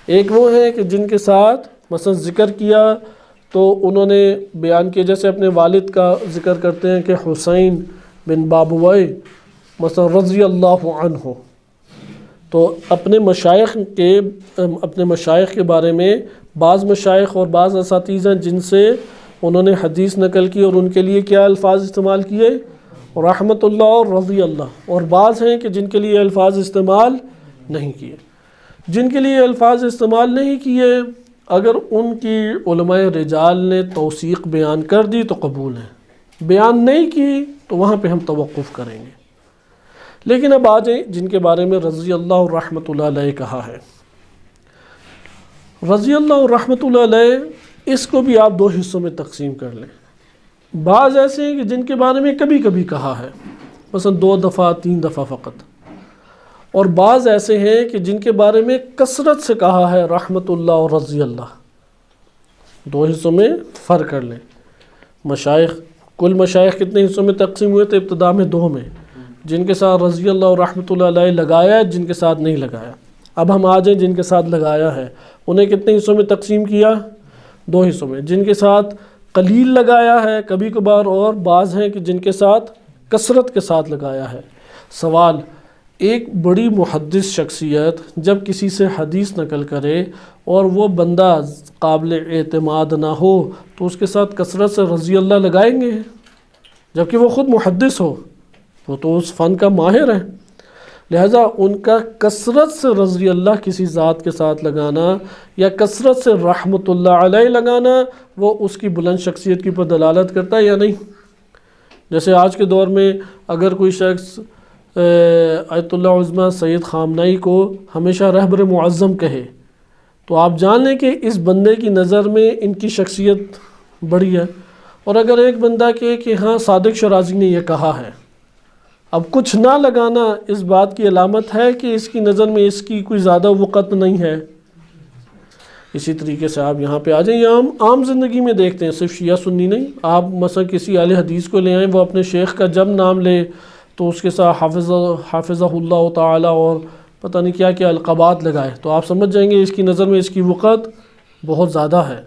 ایک وہ ہے کہ جن کے ساتھ مثلا ذکر کیا تو انہوں نے بیان کیا، جیسے اپنے والد کا ذکر کرتے ہیں کہ حسین بن بابوئے مثلا رضی اللہ عنہ، تو اپنے مشائخ کے بارے میں بعض مشائخ اور بعض اساتذہ جن سے انہوں نے حدیث نقل کی اور ان کے لیے کیا الفاظ استعمال کیے؟ رحمت اللہ اور رضی اللہ، اور بعض ہیں کہ جن کے لیے الفاظ استعمال نہیں کیے۔ جن کے لیے الفاظ استعمال نہیں کیے، اگر ان کی علماء رجال نے توثیق بیان کر دی تو قبول ہے، بیان نہیں کی تو وہاں پہ ہم توقف کریں گے۔ لیکن اب آ جائیں جن کے بارے میں رضی اللہ اور رحمۃ اللہ علیہ کہا ہے۔ رضی اللہ اور رحمۃ اللہ علیہ، اس کو بھی آپ 2 حصوں میں تقسیم کر لیں۔ بعض ایسے ہیں کہ جن کے بارے میں کبھی کبھی کہا ہے، مثلا 2 دفعہ 3 دفعہ فقط، اور بعض ایسے ہیں کہ جن کے بارے میں کثرت سے کہا ہے رحمۃ اللہ اور رضی اللہ۔ 2 حصوں میں فرق کر لیں۔ مشائخ، کل مشائخ کتنے حصوں میں تقسیم ہوئے تھے؟ ابتدا میں 2 میں، جن کے ساتھ رضی اللہ اور رحمۃ اللہ علیہ لگایا ہے، جن کے ساتھ نہیں لگایا۔ اب ہم آ جائیں جن کے ساتھ لگایا ہے، انہیں کتنے حصوں میں تقسیم کیا؟ 2 حصوں میں۔ جن کے ساتھ قلیل لگایا ہے کبھی کبھار، اور بعض ہیں کہ جن کے ساتھ کثرت کے ساتھ لگایا ہے۔ سوال، ایک بڑی محدث شخصیت جب کسی سے حدیث نقل کرے اور وہ بندہ قابل اعتماد نہ ہو تو اس کے ساتھ کثرت سے رضی اللہ لگائیں گے؟ جبکہ وہ خود محدث ہو، وہ تو اس فن کا ماہر ہے۔ لہٰذا ان کا کثرت سے رضی اللہ کسی ذات کے ساتھ لگانا یا کثرت سے رحمت اللہ علیہ لگانا، وہ اس کی بلند شخصیت کے اوپر دلالت کرتا ہے یا نہیں؟ جیسے آج کے دور میں اگر کوئی شخص آیت اللہ عظمیٰ سید خامنائی کو ہمیشہ رہبر معظم کہے تو آپ جان لیں کہ اس بندے کی نظر میں ان کی شخصیت بڑی ہے، اور اگر ایک بندہ کہے کہ ہاں صادق شرازی نے یہ کہا ہے، اب کچھ نہ لگانا اس بات کی علامت ہے کہ اس کی نظر میں اس کی کوئی زیادہ وقت نہیں ہے۔ اسی طریقے سے آپ یہاں پہ آ جائیں، یہ عام زندگی میں دیکھتے ہیں، صرف شیعہ سنی نہیں۔ آپ مثلا کسی اہل حدیث کو لے آئیں، وہ اپنے شیخ کا جب نام لے تو اس کے ساتھ حافظہ اللہ تعالی اور پتہ نہیں کیا کیا القابات لگائے، تو آپ سمجھ جائیں گے اس کی نظر میں اس کی وقت بہت زیادہ ہے۔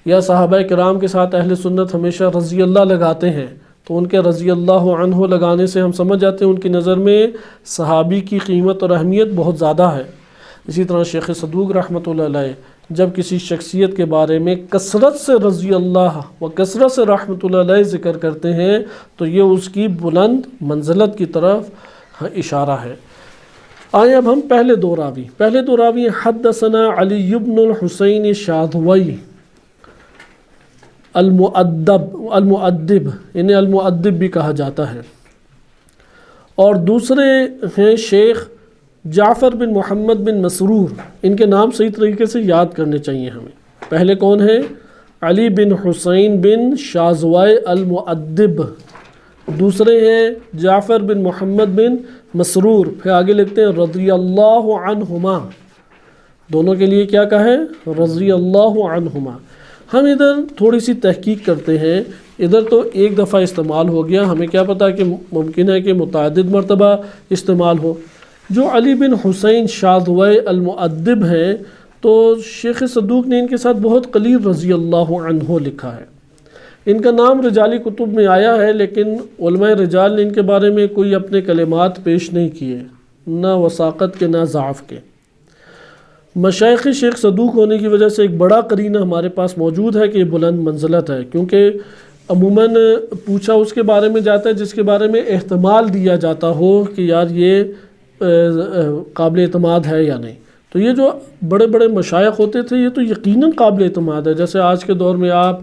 یا صحابہ کرام کے ساتھ اہل سنت ہمیشہ رضی اللہ لگاتے ہیں، تو ان کے رضی اللہ عنہ لگانے سے ہم سمجھ جاتے ہیں ان کی نظر میں صحابی کی قیمت اور اہمیت بہت زیادہ ہے۔ اسی طرح شیخ صدوق رحمۃ اللہ علیہ جب کسی شخصیت کے بارے میں کثرت سے رضی اللہ و کثرت سے رحمۃ اللہ علیہ ذکر کرتے ہیں تو یہ اس کی بلند منزلت کی طرف اشارہ ہے۔ آئیں اب ہم پہلے 2 راوی حدثنا علی بن الحسین الشاذوی المؤدب، انہیں المؤدب بھی کہا جاتا ہے، اور دوسرے ہیں شیخ جعفر بن محمد بن مسرور۔ ان کے نام صحیح طریقے سے یاد کرنے چاہیے ہمیں۔ پہلے کون ہیں؟ علی بن حسین بن شاذوی المؤدب، دوسرے ہیں جعفر بن محمد بن مسرور، پھر آگے لکھتے ہیں رضی اللہ عنہما، دونوں کے لیے کیا کہا ہے؟ رضی اللہ عنہما۔ ہم ادھر تھوڑی سی تحقیق کرتے ہیں، ادھر تو ایک دفعہ استعمال ہو گیا، ہمیں کیا پتہ کہ ممکن ہے کہ متعدد مرتبہ استعمال ہو۔ جو علی بن حسین شاذوی المؤدب ہیں تو شیخ صدوق نے ان کے ساتھ بہت قلیل رضی اللہ عنہ لکھا ہے۔ ان کا نام رجالی کتب میں آیا ہے، لیکن علماء رجال نے ان کے بارے میں کوئی اپنے کلمات پیش نہیں کیے، نہ وثاقت کے نہ ضعف کے۔ مشائخ شیخ صدوق ہونے کی وجہ سے ایک بڑا قرینہ ہمارے پاس موجود ہے کہ یہ بلند منزلت ہے، کیونکہ عموماً پوچھا اس کے بارے میں جاتا ہے جس کے بارے میں احتمال دیا جاتا ہو کہ یار یہ قابل اعتماد ہے یا نہیں۔ تو یہ جو بڑے بڑے مشائخ ہوتے تھے یہ تو یقیناً قابل اعتماد ہے، جیسے آج کے دور میں آپ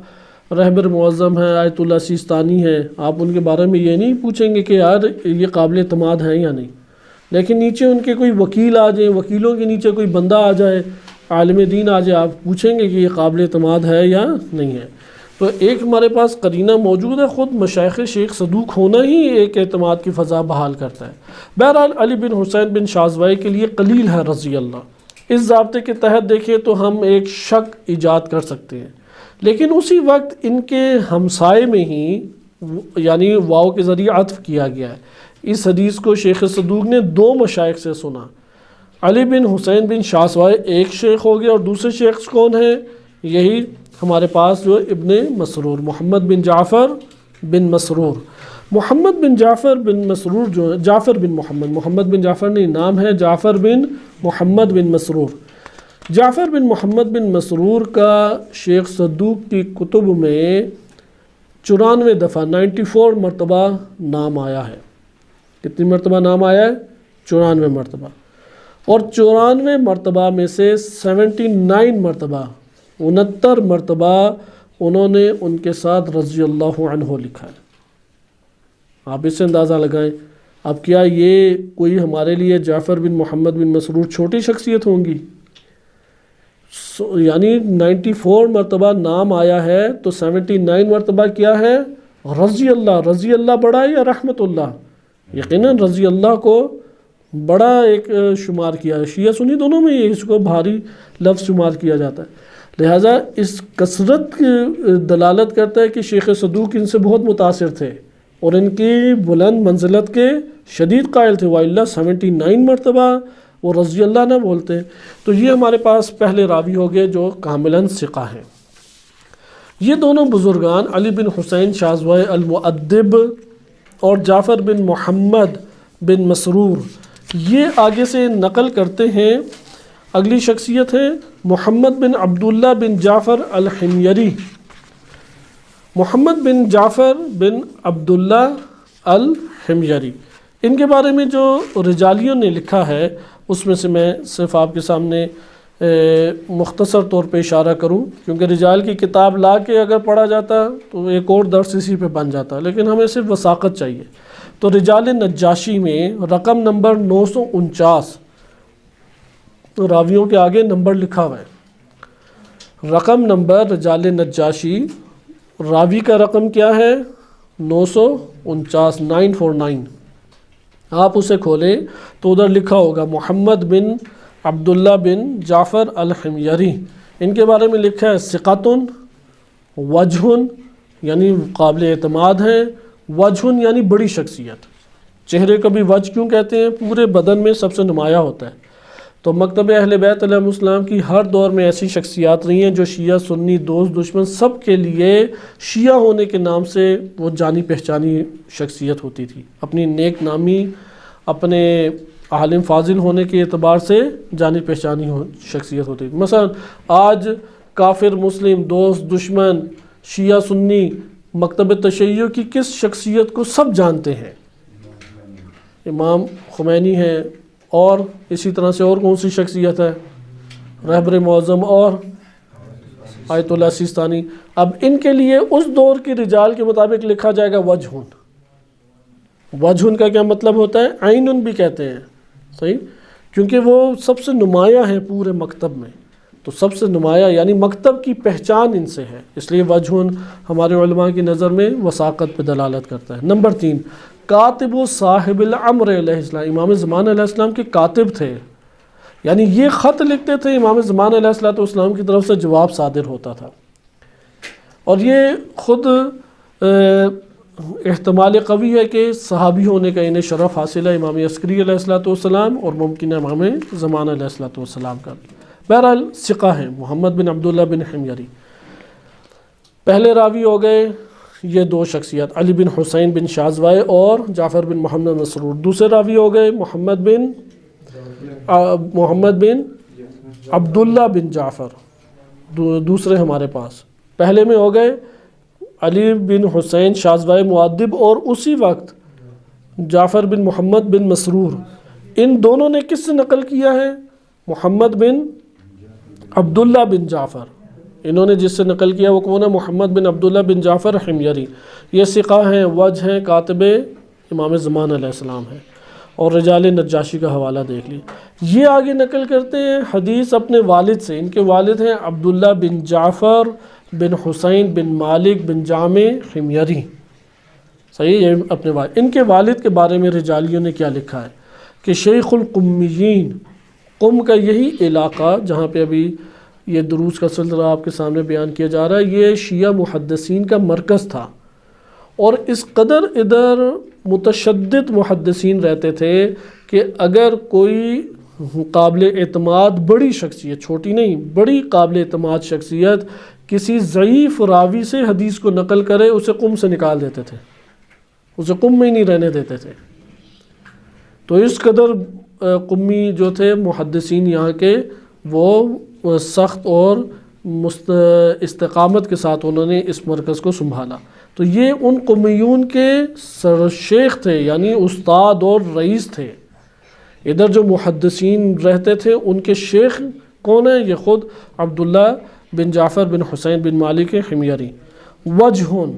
رہبر معظم ہیں، آیت اللہ سیستانی ہیں، آپ ان کے بارے میں یہ نہیں پوچھیں گے کہ یار یہ قابل اعتماد ہیں یا نہیں، لیکن نیچے ان کے کوئی وکیل آ جائیں، وکیلوں کے نیچے کوئی بندہ آ جائے، عالم دین آ جائے، آپ پوچھیں گے کہ یہ قابل اعتماد ہے یا نہیں ہے۔ تو ایک ہمارے پاس قرینہ موجود ہے، خود مشائخ شیخ صدوق ہونا ہی ایک اعتماد کی فضا بحال کرتا ہے۔ بہرحال علی بن حسین بن شازوائے کے لیے قلیل ہے رضی اللہ، اس ضابطے کے تحت دیکھیں تو ہم ایک شک ایجاد کر سکتے ہیں، لیکن اسی وقت ان کے ہمسائے میں ہی یعنی واو کے ذریعے عطف کیا گیا ہے۔ اس حدیث کو شیخ صدوق نے 2 مشائخ سے سنا، علی بن حسین بن شازوائے ایک شیخ ہو گیا، اور دوسرے شیخ کون ہیں؟ یہی ہمارے پاس جو ابن مسرور، محمد بن جعفر بن مسرور۔ محمد بن جعفر بن مسرور جو ہے، جعفر بن محمد بن جعفر نہیں، نام ہے جعفر بن محمد بن مسرور۔ جعفر بن محمد بن مسرور کا شیخ صدوق کی کتب میں 94 دفعہ 94 مرتبہ نام آیا ہے۔ کتنی مرتبہ نام آیا ہے؟ 94 مرتبہ، اور 94 مرتبہ میں سے 79 مرتبہ 69 مرتبہ انہوں نے ان کے ساتھ رضی اللہ عنہ لکھا ہے۔ آپ اس سے اندازہ لگائیں، اب کیا یہ کوئی ہمارے لیے جعفر بن محمد بن مسرور چھوٹی شخصیت ہوں گی؟ یعنی 94 مرتبہ نام آیا ہے تو 79 مرتبہ کیا ہے؟ رضی اللہ۔ رضی اللہ بڑا ہے یا رحمت اللہ؟ یقیناً رضی اللہ کو بڑا ایک شمار کیا ہے، شیعہ سنی دونوں میں اس کو بھاری لفظ شمار کیا جاتا ہے، لہٰذا اس کثرت دلالت کرتا ہے کہ شیخ صدوق ان سے بہت متاثر تھے اور ان کی بلند منزلت کے شدید قائل تھے، وَإِلَّا 79 مرتبہ وہ رضی اللہ نہ بولتے۔ تو یہ ہمارے پاس پہلے راوی ہو گئے جو کاملاً ثقہ ہیں۔ یہ دونوں بزرگان علی بن حسین شازوائے المؤدب اور جعفر بن محمد بن مسرور یہ آگے سے نقل کرتے ہیں۔ اگلی شخصیت ہے محمد بن عبداللہ بن جعفر الحمیری۔ محمد بن جعفر بن عبداللہ الحمیری، ان کے بارے میں جو رجالیوں نے لکھا ہے اس میں سے میں صرف آپ کے سامنے مختصر طور پہ اشارہ کروں، کیونکہ رجال کی کتاب لا کے اگر پڑھا جاتا تو ایک اور درس اسی پہ بن جاتا، لیکن ہمیں صرف وثاقت چاہیے۔ تو رجال نجاشی میں رقم نمبر 949، راویوں کے آگے نمبر لکھا ہوا ہے، رقم نمبر رجال نجاشی، راوی کا رقم کیا ہے؟ 949، 949۔ آپ اسے کھولیں تو ادھر لکھا ہوگا محمد بن عبداللہ بن جعفر الحمیری، ان کے بارے میں لکھا ہے ثقۃ، وجہ یعنی قابل اعتماد ہیں، وجہ یعنی بڑی شخصیت۔ چہرے کو بھی وجہ کیوں کہتے ہیں؟ پورے بدن میں سب سے نمایاں ہوتا ہے۔ تو مکتب اہل بیت علیہ السلام کی ہر دور میں ایسی شخصیات رہی ہیں جو شیعہ سنی دوست دشمن سب کے لیے شیعہ ہونے کے نام سے وہ جانی پہچانی شخصیت ہوتی تھی، اپنی نیک نامی، اپنے عالم فاضل ہونے کے اعتبار سے جانی پہچانی شخصیت ہوتی تھی۔ مثلا آج کافر مسلم دوست دشمن شیعہ سنی مکتب تشیع کی کس شخصیت کو سب جانتے ہیں؟ امام خمینی ہے، اور اسی طرح سے اور کون سی شخصیت ہے؟ رہبر معظم اور آیت اللہ سیستانی۔ اب ان کے لیے اس دور کے رجال کے مطابق لکھا جائے گا وجہن۔ وجہن کا کیا مطلب ہوتا ہے؟ عینن بھی کہتے ہیں، صحیح، کیونکہ وہ سب سے نمایاں ہیں پورے مکتب میں، تو سب سے نمایاں یعنی مکتب کی پہچان ان سے ہے، اس لیے وجہن ہمارے علماء کی نظر میں وثاقت پہ دلالت کرتا ہے۔ نمبر 3، کاتب و صاحب الامر علیہ السلام، امام زمان علیہ السلام کے کاتب تھے، یعنی یہ خط لکھتے تھے، امام زمان علیہ السلام کی طرف سے جواب صادر ہوتا تھا، اور یہ خود احتمال قوی ہے کہ صحابی ہونے کا انہیں شرف حاصل ہے، امام عسکری علیہ السلام اور ممکن ہے امام زمان علیہ السلام کا بھی۔ بہرحال ثقہ ہیں محمد بن عبداللہ بن حمیری۔ پہلے راوی ہو گئے یہ 2 شخصیت، علی بن حسین بن شازوائے اور جعفر بن محمد مسرور۔ دوسرے راوی ہو گئے محمد بن عبداللہ بن جعفر، دوسرے ہمارے پاس۔ پہلے میں ہو گئے علی بن حسین شازوائے مؤدب اور اسی وقت جعفر بن محمد بن مسرور۔ ان دونوں نے کس سے نقل کیا ہے؟ محمد بن عبداللہ بن جعفر، انہوں نے جس سے نقل کیا وہ کون ہے؟ محمد بن عبداللہ بن جعفر حمیری، یہ ثقہ ہیں، وجہ ہیں، کاتب امام زمان علیہ السلام ہیں، اور رجال نجاشی کا حوالہ دیکھ لی۔ یہ آگے نقل کرتے ہیں حدیث اپنے والد سے، ان کے والد ہیں عبداللہ بن جعفر بن حسین بن مالک بن جامع حمیری، صحیح، یہ اپنے والد۔ ان کے والد کے بارے میں رجالیوں نے کیا لکھا ہے کہ شیخ القمیین، قم کا یہی علاقہ جہاں پہ ابھی یہ دروس کا سلسلہ آپ کے سامنے بیان کیا جا رہا ہے، یہ شیعہ محدثین کا مرکز تھا، اور اس قدر ادھر متشدد محدثین رہتے تھے کہ اگر کوئی قابل اعتماد بڑی شخصیت، چھوٹی نہیں، بڑی قابل اعتماد شخصیت کسی ضعیف راوی سے حدیث کو نقل کرے، اسے قم سے نکال دیتے تھے، اسے قم میں ہی نہیں رہنے دیتے تھے۔ تو اس قدر قمی جو تھے محدثین یہاں کے، وہ سخت اور استقامت کے ساتھ انہوں نے اس مرکز کو سنبھالا۔ تو یہ ان قمیون کے سرشیخ تھے، یعنی استاد اور رئیس تھے۔ ادھر جو محدثین رہتے تھے ان کے شیخ کون ہیں؟ یہ خود عبداللہ بن جعفر بن حسین بن مالک حمیری۔ وجہن،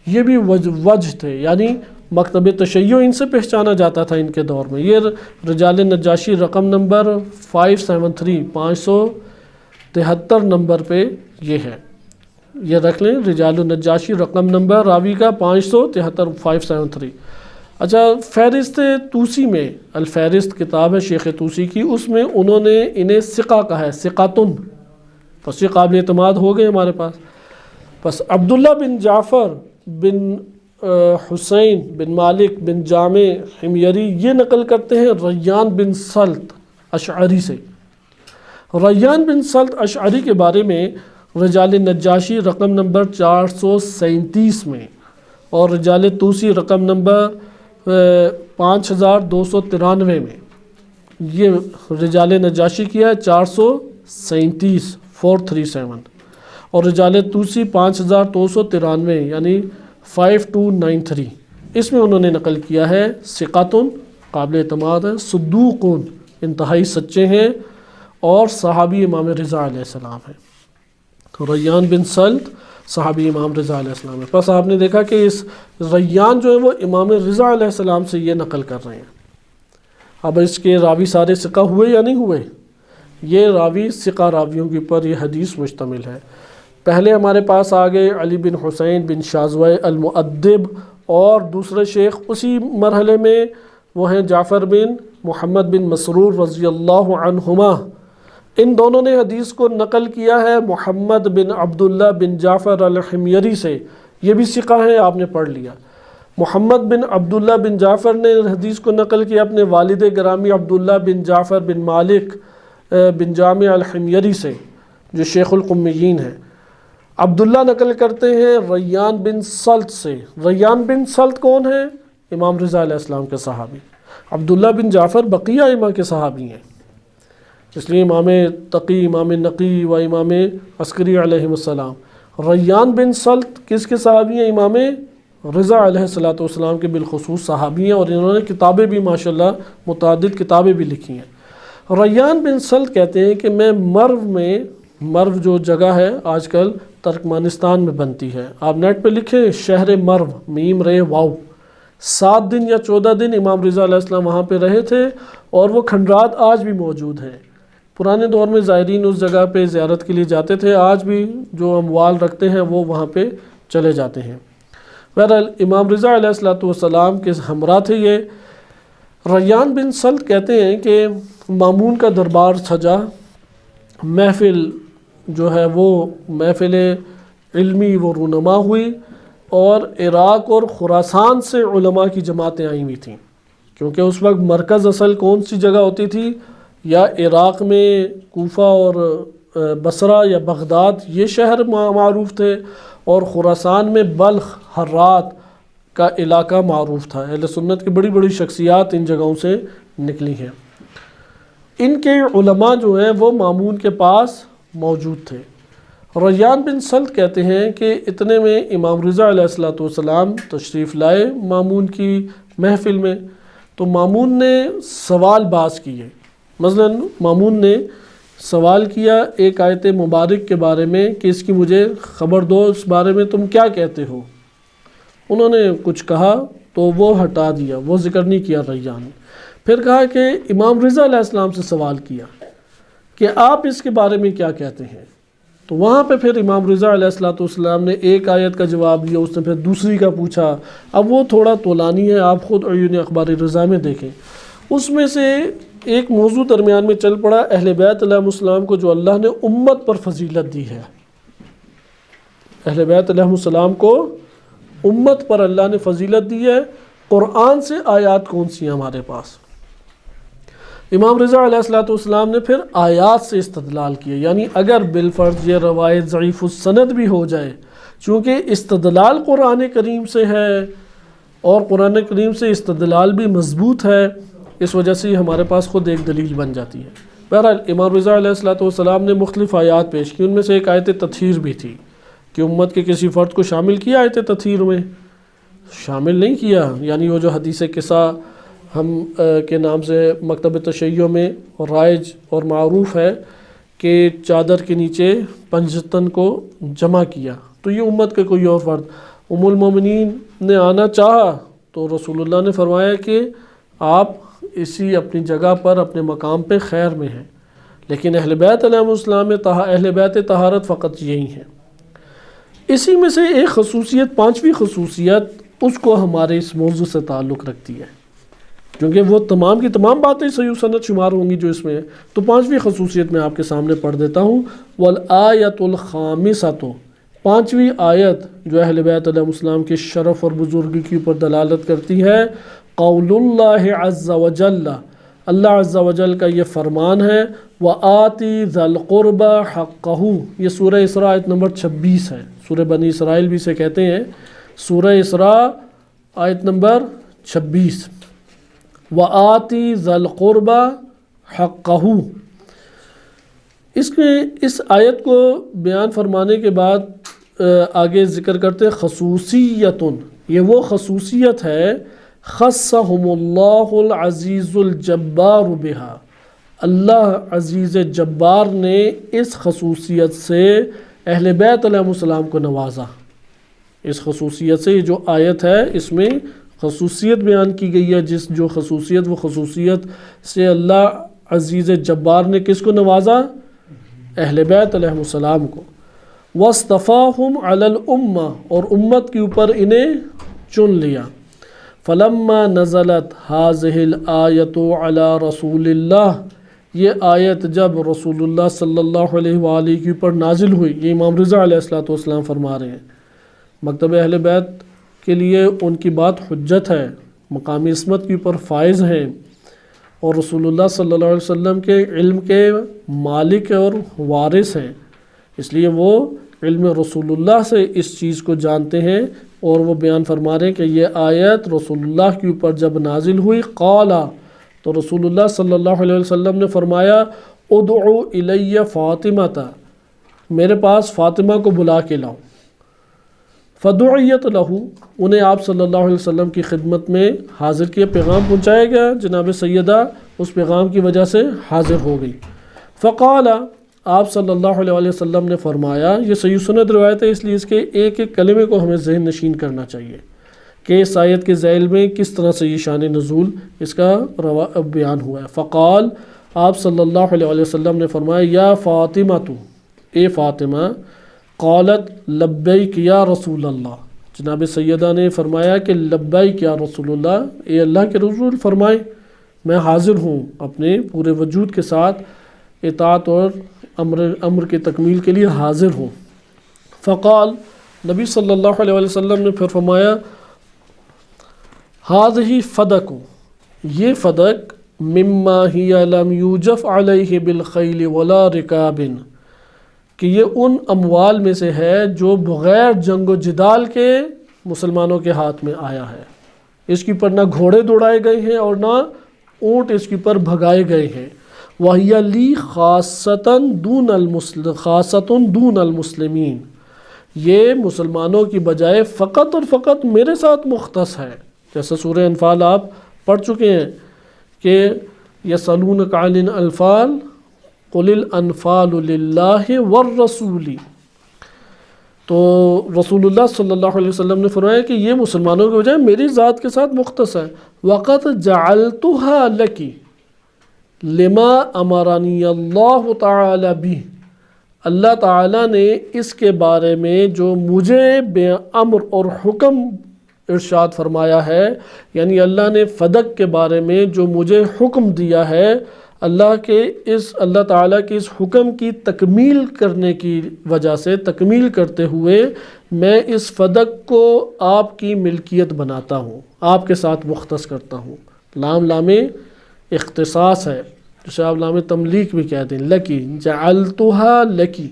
یہ بھی وجہ تھے، یعنی مکتب تشیع ان سے پہچانا جاتا تھا ان کے دور میں۔ یہ رجال نجاشی رقم نمبر 573، 573 نمبر پہ یہ ہے، یہ رکھ لیں، رجال النجاشی رقم نمبر راوی کا 573، 573۔ اچھا، فہرست توسی میں، الفہرست کتاب ہے شیخ توسی کی، اس میں انہوں نے انہیں ثقہ کہا ہے، ثقاتن، پس یہ قابل اعتماد ہو گئے ہمارے پاس۔ پس عبداللہ بن جعفر بن حسین بن مالک بن جامع حمیری یہ نقل کرتے ہیں ریان بن سلط اشعری سے۔ ریان بن سلط اشعری کے بارے میں رجال نجاشی رقم نمبر 437 میں اور رجال توسی رقم نمبر 5293 میں، یہ رجال نجاشی کیا ہے 437، 437، اور رجال توسی 5293 یعنی 5293، اس میں انہوں نے نقل کیا ہے ثقاتن، قابل اعتماد ہے، صدوقن، انتہائی سچے ہیں، اور صحابی امام رضا علیہ السلام ہے۔ ریان بن سلط صحابی امام رضا علیہ السلام ہے۔ پس آپ نے دیکھا کہ اس ریان جو ہے وہ امام رضا علیہ السلام سے یہ نقل کر رہے ہیں۔ اب اس کے راوی سارے ثقہ ہوئے یا نہیں ہوئے؟ یہ راوی ثقہ راویوں کے اوپر یہ حدیث مشتمل ہے۔ پہلے ہمارے پاس آگئے علی بن حسین بن شاذوی المؤدب، اور دوسرے شیخ اسی مرحلے میں وہ ہیں جعفر بن محمد بن مسرور رضی اللہ عنہما۔ ان دونوں نے حدیث کو نقل کیا ہے محمد بن عبداللہ بن جعفر الحمیری سے، یہ بھی ثقہ ہیں، آپ نے پڑھ لیا۔ محمد بن عبداللہ بن جعفر نے حدیث کو نقل کیا اپنے والد گرامی عبداللہ بن جعفر بن مالک بن جامع الحمیری سے، جو شیخ القمیین ہیں۔ عبداللہ نقل کرتے ہیں ریان بن سلط سے۔ ریان بن سلط کون ہیں؟ امام رضا علیہ السلام کے صحابی۔ عبداللہ بن جعفر بقیہ امام کے صحابی ہیں، اس لیے امام تقی، امام نقی و امام عسکری علیہ السلام۔ ریان بن سلط کس کے صحابی ہیں؟ امام رضا علیہ السلام کے بالخصوص صحابی ہیں، اور انہوں نے کتابیں بھی ماشاءاللہ متعدد کتابیں بھی لکھی ہیں۔ ریان بن سلط کہتے ہیں کہ میں مرو جو جگہ ہے آج کل ترکمانستان میں بنتی ہے، آپ نیٹ پہ لکھیں شہر مرو، میم رے واو، 7 دن یا 14 دن امام رضا علیہ السلام وہاں پہ رہے تھے، اور وہ کھنڈرات آج بھی موجود ہیں۔ پرانے دور میں زائرین اس جگہ پہ زیارت کے لیے جاتے تھے، آج بھی جو اموال رکھتے ہیں وہ وہاں پہ چلے جاتے ہیں۔ بہرحال امام رضا علیہ السلام کے ہمراہ تھے یہ۔ ریان بن سلط کہتے ہیں کہ مامون کا دربار سجا، محفل جو ہے وہ محفل علمی وہ رونما ہوئی، اور عراق اور خراسان سے علماء کی جماعتیں آئی ہوئی تھیں، کیونکہ اس وقت مرکز اصل کون سی جگہ ہوتی تھی؟ یا عراق میں کوفہ اور بصرہ یا بغداد یہ شہر معروف تھے، اور خراسان میں بلخ، ہرات کا علاقہ معروف تھا۔ اہل سنت کی بڑی بڑی شخصیات ان جگہوں سے نکلی ہیں۔ ان کے علماء جو ہیں وہ مامون کے پاس موجود تھے۔ ریان بن سلط کہتے ہیں کہ اتنے میں امام رضا علیہ السلام تشریف لائے مامون کی محفل میں، تو مامون نے سوال باز کیے، مثلا مامون نے سوال کیا ایک آیت مبارک کے بارے میں کہ اس کی مجھے خبر دو، اس بارے میں تم کیا کہتے ہو؟ انہوں نے کچھ کہا تو وہ ہٹا دیا، وہ ذکر نہیں کیا ریان۔ پھر کہا کہ امام رضا علیہ السلام سے سوال کیا کہ آپ اس کے بارے میں کیا کہتے ہیں؟ تو وہاں پہ پھر امام رضا علیہ السلام نے ایک آیت کا جواب دیا، اس نے پھر دوسری کا پوچھا۔ اب وہ تھوڑا طولانی ہے، آپ خود عیون اخبار رضا میں دیکھیں۔ اس میں سے ایک موضوع درمیان میں چل پڑا، اہل بیت علیہ السلام کو جو اللہ نے امت پر فضیلت دی ہے، اہل بیت علیہ السلام کو امت پر اللہ نے فضیلت دی ہے۔ قرآن سے آیات کون سی ہیں ہمارے پاس؟ امام رضا علیہ السلام نے پھر آیات سے استدلال کیا، یعنی اگر بالفرض یہ روایت ضعیف السند بھی ہو جائے، چونکہ استدلال قرآن کریم سے ہے اور قرآن کریم سے استدلال بھی مضبوط ہے، اس وجہ سے ہمارے پاس خود ایک دلیل بن جاتی ہے۔ بہرحال امام رضا علیہ السلام نے مختلف آیات پیش کی، ان میں سے ایک آیت تطہیر بھی تھی کہ امت کے کسی فرد کو شامل کیا آیت تطہیر میں؟ شامل نہیں کیا، یعنی وہ جو حدیث قصہ ہم کے نام سے مکتب تشیع میں رائج اور معروف ہے کہ چادر کے نیچے پنجتن کو جمع کیا، تو یہ امت کے کوئی اور فرد، ام المومنین نے آنا چاہا تو رسول اللہ نے فرمایا کہ آپ اسی اپنی جگہ پر اپنے مقام پہ خیر میں ہیں، لیکن اہل بیت علیہ السلام میں اہل بیت طہارت فقط یہی ہیں۔ اسی میں سے ایک خصوصیت، پانچویں خصوصیت، اس کو ہمارے اس موضوع سے تعلق رکھتی ہے، کیونکہ وہ تمام کی تمام باتیں صحیح سند شمار ہوں گی جو اس میں ہے۔ تو پانچویں خصوصیت میں آپ کے سامنے پڑھ دیتا ہوں، والآیۃ الخامسۃ، پانچویں آیت جو اہل بیت علیہ السلام کے شرف اور بزرگی کے اوپر دلالت کرتی ہے، قول اللہ عز وجل، اللہ عز وجل کا یہ فرمان ہے، وآتی ذی القربى حقہ، یہ سورہ اسراء آیت نمبر 26 ہے، سورہ بنی اسرائیل بھی اسے کہتے ہیں، سورہ اسراء آیت نمبر 26، وآتی ذی القربى حقہ۔ اس آیت کو بیان فرمانے کے بعد آگے ذکر کرتے خصوصیت، یہ وہ خصوصیت ہے خصہم اللہ العزیز الجبار بہا، اللہ عزیز جبار نے اس خصوصیت سے اہل بیت علیہ السلام کو نوازا۔ اس خصوصیت سے جو آیت ہے اس میں خصوصیت بیان کی گئی ہے، جو خصوصیت، وہ خصوصیت سے اللہ عزیز جبار نے کس کو نوازا؟ اہل بیت علیہ السلام کو۔ وَاصْطَفَاهُمْ عَلَى الْأُمَّةِ، اور امت کے اوپر انہیں چن لیا۔ فَلَمَّا نَزَلَتْ هَذِهِ الْآيَةُ عَلَى رَسُولِ اللَّهِ، یہ آیت جب رسول اللہ صلی اللہ علیہ وآلہ کے اوپر نازل ہوئی، یہ امام رضا علیہ السلام فرما رہے ہیں، مکتب اہل بیت کے لیے ان کی بات حجت ہے، مقام عصمت کے اوپر فائز ہیں، اور رسول اللہ صلی اللہ علیہ وسلم کے علم کے مالک اور وارث ہیں، اس لیے وہ علم رسول اللہ سے اس چیز کو جانتے ہیں، اور وہ بیان فرما رہے ہیں کہ یہ آیت رسول اللہ کے اوپر جب نازل ہوئی، قالا، تو رسول اللہ صلی اللہ علیہ وسلم نے فرمایا، ادعو الی فاطمہ، میرے پاس فاطمہ کو بلا کے لاؤ۔ فدعیت لہو، انہیں آپ صلی اللہ علیہ وسلم کی خدمت میں حاضر کیا، پیغام پہنچایا گیا، جناب سیدہ اس پیغام کی وجہ سے حاضر ہو گئی۔ فقال، آپ صلی اللہ علیہ وسلم نے فرمایا، یہ صحیح سند روایت ہے، اس لیے اس کے ایک ایک کلمے کو ہمیں ذہن نشین کرنا چاہیے کہ اس آیت کے ذیل میں کس طرح سے یہ شان نزول اس کا بیان ہوا ہے۔ فقال، آپ صلی اللہ علیہ وسلم نے فرمایا، یا فاطمہ تو، اے فاطمہ، قالت لبیک یا رسول اللہ، جناب سیدہ نے فرمایا کہ لبیک یا رسول اللہ، اے اللہ کے رسول فرمائیں، میں حاضر ہوں، اپنے پورے وجود کے ساتھ اطاعت اور امر کی تکمیل کے لیے حاضر ہوں۔ فقال، نبی صلی اللہ علیہ وسلم نے پھر فرمایا، هذه فدق، یہ فدق، مما ہی لم یوجف علیہ بالخیل ولا رکاب، کہ یہ ان اموال میں سے ہے جو بغیر جنگ و جدال کے مسلمانوں کے ہاتھ میں آیا ہے، اس کے اوپر نہ گھوڑے دوڑائے گئے ہیں اور نہ اونٹ اس کے اوپر بھگائے گئے ہیں۔ وَهِيَ لِي خَاصَةٌ دُونَ الْمُسْلِمِينَ، یہ مسلمانوں کی بجائے فقط اور فقط میرے ساتھ مختص ہے، جیسا سورہ انفال آپ پڑھ چکے ہیں کہ یسألونک عن الانفال قل الانفال للہ والرسول، تو رسول اللہ صلی اللہ علیہ وسلم نے فرمایا کہ یہ مسلمانوں کے بجائے میری ذات کے ساتھ مختص ہے۔ وقت جعلتها لکی لما امرنی اللہ تعالی بھی، اللہ تعالیٰ نے اس کے بارے میں جو مجھے بے امر اور حکم ارشاد فرمایا ہے، یعنی اللہ نے فدق کے بارے میں جو مجھے حکم دیا ہے، اللہ تعالیٰ کے اس حکم کی تکمیل کرنے کی وجہ سے، تکمیل کرتے ہوئے میں اس فدق کو آپ کی ملکیت بناتا ہوں، آپ کے ساتھ مختص کرتا ہوں۔ لام لام اختصاص ہے، جسے آپ لام تملیک بھی کہتے ہیں، لکی جعلتها لکی،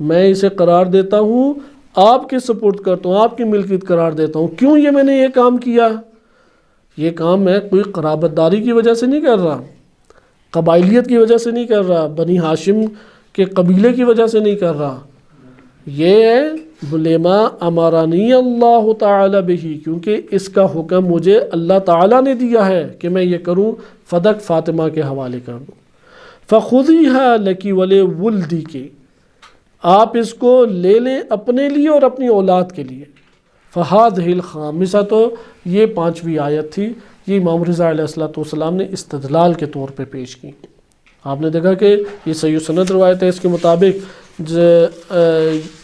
میں اسے قرار دیتا ہوں، آپ کے سپورٹ کرتا ہوں، آپ کی ملکیت قرار دیتا ہوں۔ کیوں یہ میں نے یہ کام کیا؟ یہ کام میں کوئی قرابت داری کی وجہ سے نہیں کر رہا، قبائلیت کی وجہ سے نہیں کر رہا، بنی ہاشم کے قبیلے کی وجہ سے نہیں کر رہا، یہ لما امرنی اللہ تعالی بہ، کیونکہ اس کا حکم مجھے اللہ تعالیٰ نے دیا ہے کہ میں یہ کروں، فدق فاطمہ کے حوالے کر دوں۔ فخذیہا لکی ولولدک، آپ اس کو لے لیں اپنے لیے اور اپنی اولاد کے لیے۔ فہذہ الخامسہ، تو یہ 5ویں آیت تھی، یہ امام رضا علیہ السلام نے استدلال کے طور پہ پیش کی۔ آپ نے دیکھا کہ یہ صحیح سند روایت ہے، اس کے مطابق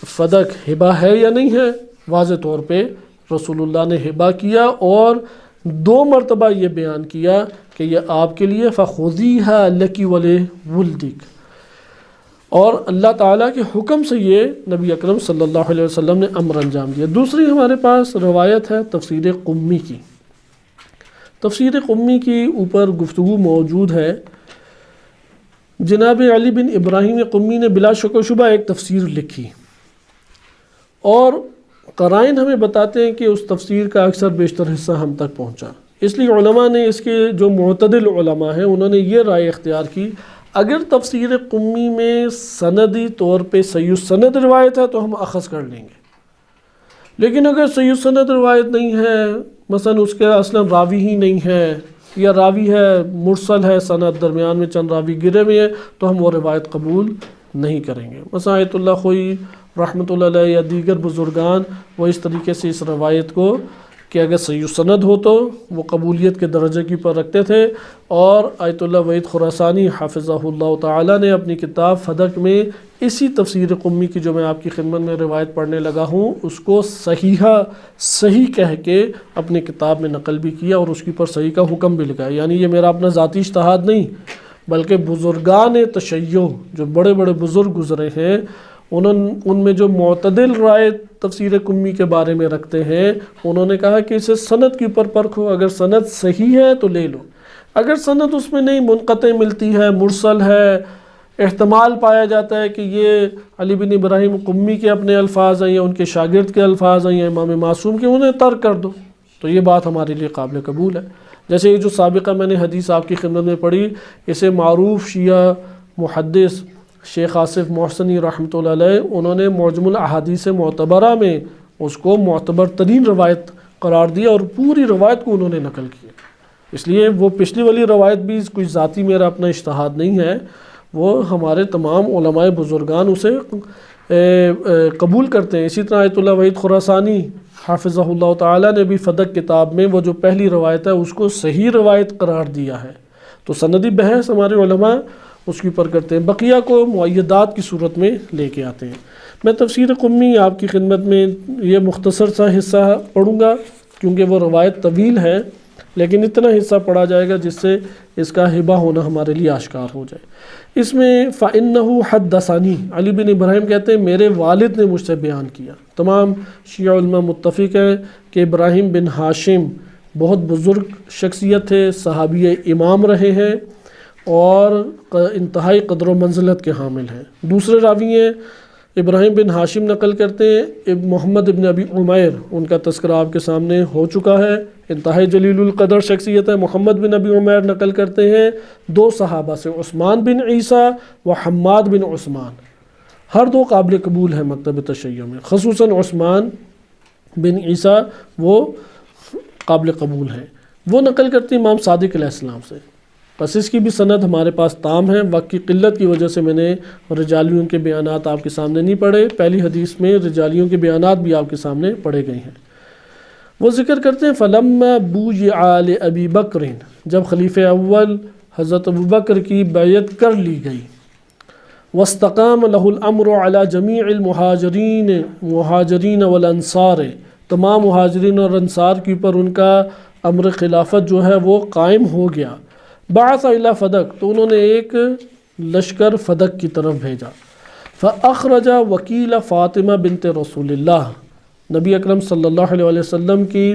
فدق ہبہ ہے یا نہیں ہے، واضح طور پہ رسول اللہ نے ہبہ کیا اور 2 مرتبہ یہ بیان کیا کہ یہ آپ کے لیے، فخذیہا لکی ولولدک، اور اللہ تعالیٰ کے حکم سے یہ نبی اکرم صلی اللہ علیہ وسلم نے امر انجام دیا۔ دوسری ہمارے پاس روایت ہے تفسیر قمی کی۔ تفسیر قمی کی اوپر گفتگو موجود ہے۔ جناب علی بن ابراہیم قمی نے بلا شک و شبہ ایک تفسیر لکھی، اور قرائن ہمیں بتاتے ہیں کہ اس تفسیر کا اکثر بیشتر حصہ ہم تک پہنچا، اس لیے علماء نے، اس کے جو معتدل علماء ہیں، انہوں نے یہ رائے اختیار کی، اگر تفسیر قمی میں سندی طور پہ صحیح سند روایت ہے تو ہم اخذ کر لیں گے، لیکن اگر صحیح سند روایت نہیں ہے، مثلا اس کے اصلا راوی ہی نہیں ہے، یا راوی ہے مرسل ہے، سند درمیان میں چند راوی گرے ہوئے ہیں، تو ہم وہ روایت قبول نہیں کریں گے۔ مثلا آیت اللہ خوئی رحمۃ اللہ علیہ یا دیگر بزرگان وہ اس طریقے سے اس روایت کو کہ اگر صحیح سند ہو تو وہ قبولیت کے درجے کی پر رکھتے تھے، اور آیت اللہ وحید خراسانی حافظہ اللہ تعالیٰ نے اپنی کتاب فدق میں اسی تفسیر قمی کی جو میں آپ کی خدمت میں روایت پڑھنے لگا ہوں اس کو صحیح کہہ کے اپنی کتاب میں نقل بھی کیا، اور اس کی پر صحیح کا حکم بھی لکھا ہے۔ یعنی یہ میرا اپنا ذاتی اجتہاد نہیں، بلکہ بزرگان تشیع جو بڑے بڑے بزرگ گزرے ہیں، ان میں جو معتدل رائے تفسیر قمی کے بارے میں رکھتے ہیں، انہوں نے کہا کہ اسے سند کے اوپر پرکھو، اگر سند صحیح ہے تو لے لو، اگر سند اس میں نہیں، منقطع ملتی ہے، مرسل ہے، احتمال پایا جاتا ہے کہ یہ علی بن ابراہیم قمی کے اپنے الفاظ ہیں یا ان کے شاگرد کے الفاظ ہیں یا امام معصوم کے، انہیں ترک کر دو، تو یہ بات ہمارے لیے قابل قبول ہے۔ جیسے یہ جو سابقہ میں نے حدیث آپ کی خدمت میں پڑھی، اسے معروف شیعہ محدث شیخ آصف محسنی رحمۃ اللہ علیہ، انہوں نے معجم الاحادیث معتبرہ میں اس کو معتبر ترین روایت قرار دیا، اور پوری روایت کو انہوں نے نقل کیا۔ اس لیے وہ پچھلی والی روایت بھی کوئی ذاتی میرا اپنا اجتہاد نہیں ہے، وہ ہمارے تمام علماء بزرگان اسے قبول کرتے ہیں۔ اسی طرح آیت اللہ وحید خراسانی حافظہ اللہ تعالیٰ نے بھی فدق کتاب میں وہ جو پہلی روایت ہے اس کو صحیح روایت قرار دیا ہے، تو سندی بحث ہمارے علماء اس کے اوپر کرتے ہیں، بقیہ کو معیدات کی صورت میں لے کے آتے ہیں۔ میں تفسیر قمی آپ کی خدمت میں یہ مختصر سا حصہ پڑھوں گا کیونکہ وہ روایت طویل ہے، لیکن اتنا حصہ پڑھا جائے گا جس سے اس کا ہبہ ہونا ہمارے لیے آشکار ہو جائے۔ اس میں فَإِنَّهُ حَدَّثَنِي، علی بن ابراہیم کہتے ہیں میرے والد نے مجھ سے بیان کیا۔ تمام شیعہ علماء متفق ہیں کہ ابراہیم بن ہاشم بہت بزرگ شخصیت تھے، صحابی امام رہے ہیں، اور انتہائی قدر و منزلت کے حامل ہیں۔ دوسرے راوی ہیں ابراہیم بن ہاشم نقل کرتے ہیں محمد ابن ابی عمیر، ان کا تذکرہ آپ کے سامنے ہو چکا ہے، انتہائی جلیل القدر شخصیت ہے۔ محمد بن ابی عمیر نقل کرتے ہیں 2 صحابہ سے، عثمان بن عیسیٰ و حماد بن عثمان، ہر 2 قابل قبول ہیں مکتب تشیع میں، خصوصاً عثمان بن عیسیٰ وہ قابل قبول ہیں۔ وہ نقل کرتی امام صادق علیہ السلام سے، بس اس کی بھی سند ہمارے پاس تام ہے، وقت کی قلت کی وجہ سے میں نے رجالیوں کے بیانات آپ کے سامنے نہیں پڑھے، پہلی حدیث میں رجالیوں کے بیانات بھی آپ کے سامنے پڑھے گئے ہیں۔ وہ ذکر کرتے ہیں فَلَمَّا بُوِّعَ لِأَبِي بَکْرٍ، جب خلیفہ اول حضرت ابوبکر کی بیعت کر لی گئی، وَاسْتَقَامَ لَهُ الْأَمْرُ عَلَى جَمِيعِ الْمُهَاجِرِينَ وَالْأَنصَارِ، تمام مہاجرین اور انصار کے اوپر ان کا امر خلافت جو ہے وہ قائم ہو گیا۔ بعث الی فدق، تو انہوں نے ایک لشکر فدق کی طرف بھیجا۔ فاخرج وکیل فاطمہ بنت رسول اللہ، نبی اکرم صلی اللہ علیہ وسلم کی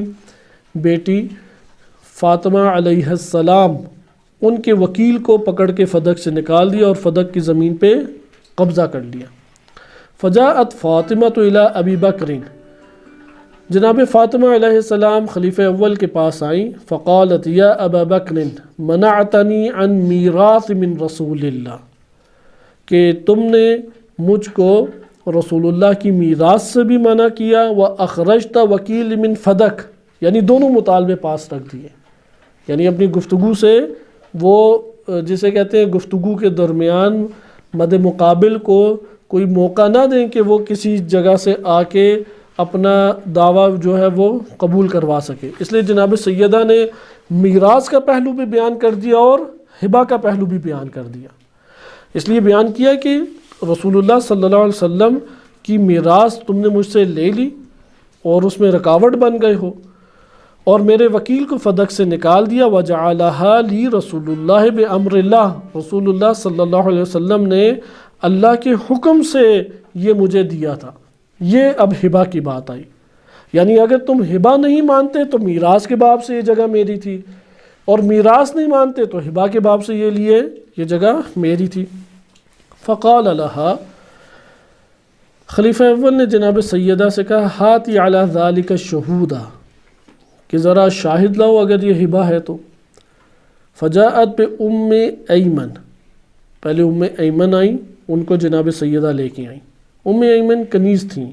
بیٹی فاطمہ علیہ السلام، ان کے وکیل کو پکڑ کے فدق سے نکال دیا اور فدق کی زمین پہ قبضہ کر لیا۔ فجاءت فاطمہ الی ابی بکر، جناب فاطمہ علیہ السلام خلیفہ اول کے پاس آئیں، فقالت یا ابا بکر منعتنی عن میراث من رسول اللہ، کہ تم نے مجھ کو رسول اللہ کی میراث سے بھی منع کیا، واخرجت وکیل من فدق، یعنی دونوں مطالبے پاس رکھ دیے، یعنی اپنی گفتگو سے وہ جسے کہتے ہیں گفتگو کے درمیان مد مقابل کو کوئی موقع نہ دیں کہ وہ کسی جگہ سے آ کے اپنا دعویٰ جو ہے وہ قبول کروا سکے، اس لیے جناب سیدہ نے میراث کا پہلو بھی بیان کر دیا اور ہبہ کا پہلو بھی بیان کر دیا۔ اس لیے بیان کیا کہ رسول اللہ صلی اللہ علیہ وسلم کی میراث تم نے مجھ سے لے لی اور اس میں رکاوٹ بن گئے ہو، اور میرے وکیل کو فدق سے نکال دیا، وَجَعَلَهَا لِي رسول اللہ بِأَمْرِ اللہ، رسول اللہ صلی اللہ علیہ وسلم نے اللہ کے حکم سے یہ مجھے دیا تھا۔ یہ اب ہبہ کی بات آئی، یعنی اگر تم ہبہ نہیں مانتے تو میراث کے باب سے یہ جگہ میری تھی، اور میراث نہیں مانتے تو ہبہ کے باب سے یہ جگہ میری تھی۔ فقال لها، خلیفہ اول نے جناب سیدہ سے کہا ہاتی علی ذالک الشہود، کہ ذرا شاہد لاؤ اگر یہ ہبہ ہے تو۔ فجاءت بأم ایمن، پہلے ام ایمن آئیں، ان کو جناب سیدہ لے کے آئیں۔ ام ایمن کنیز تھیں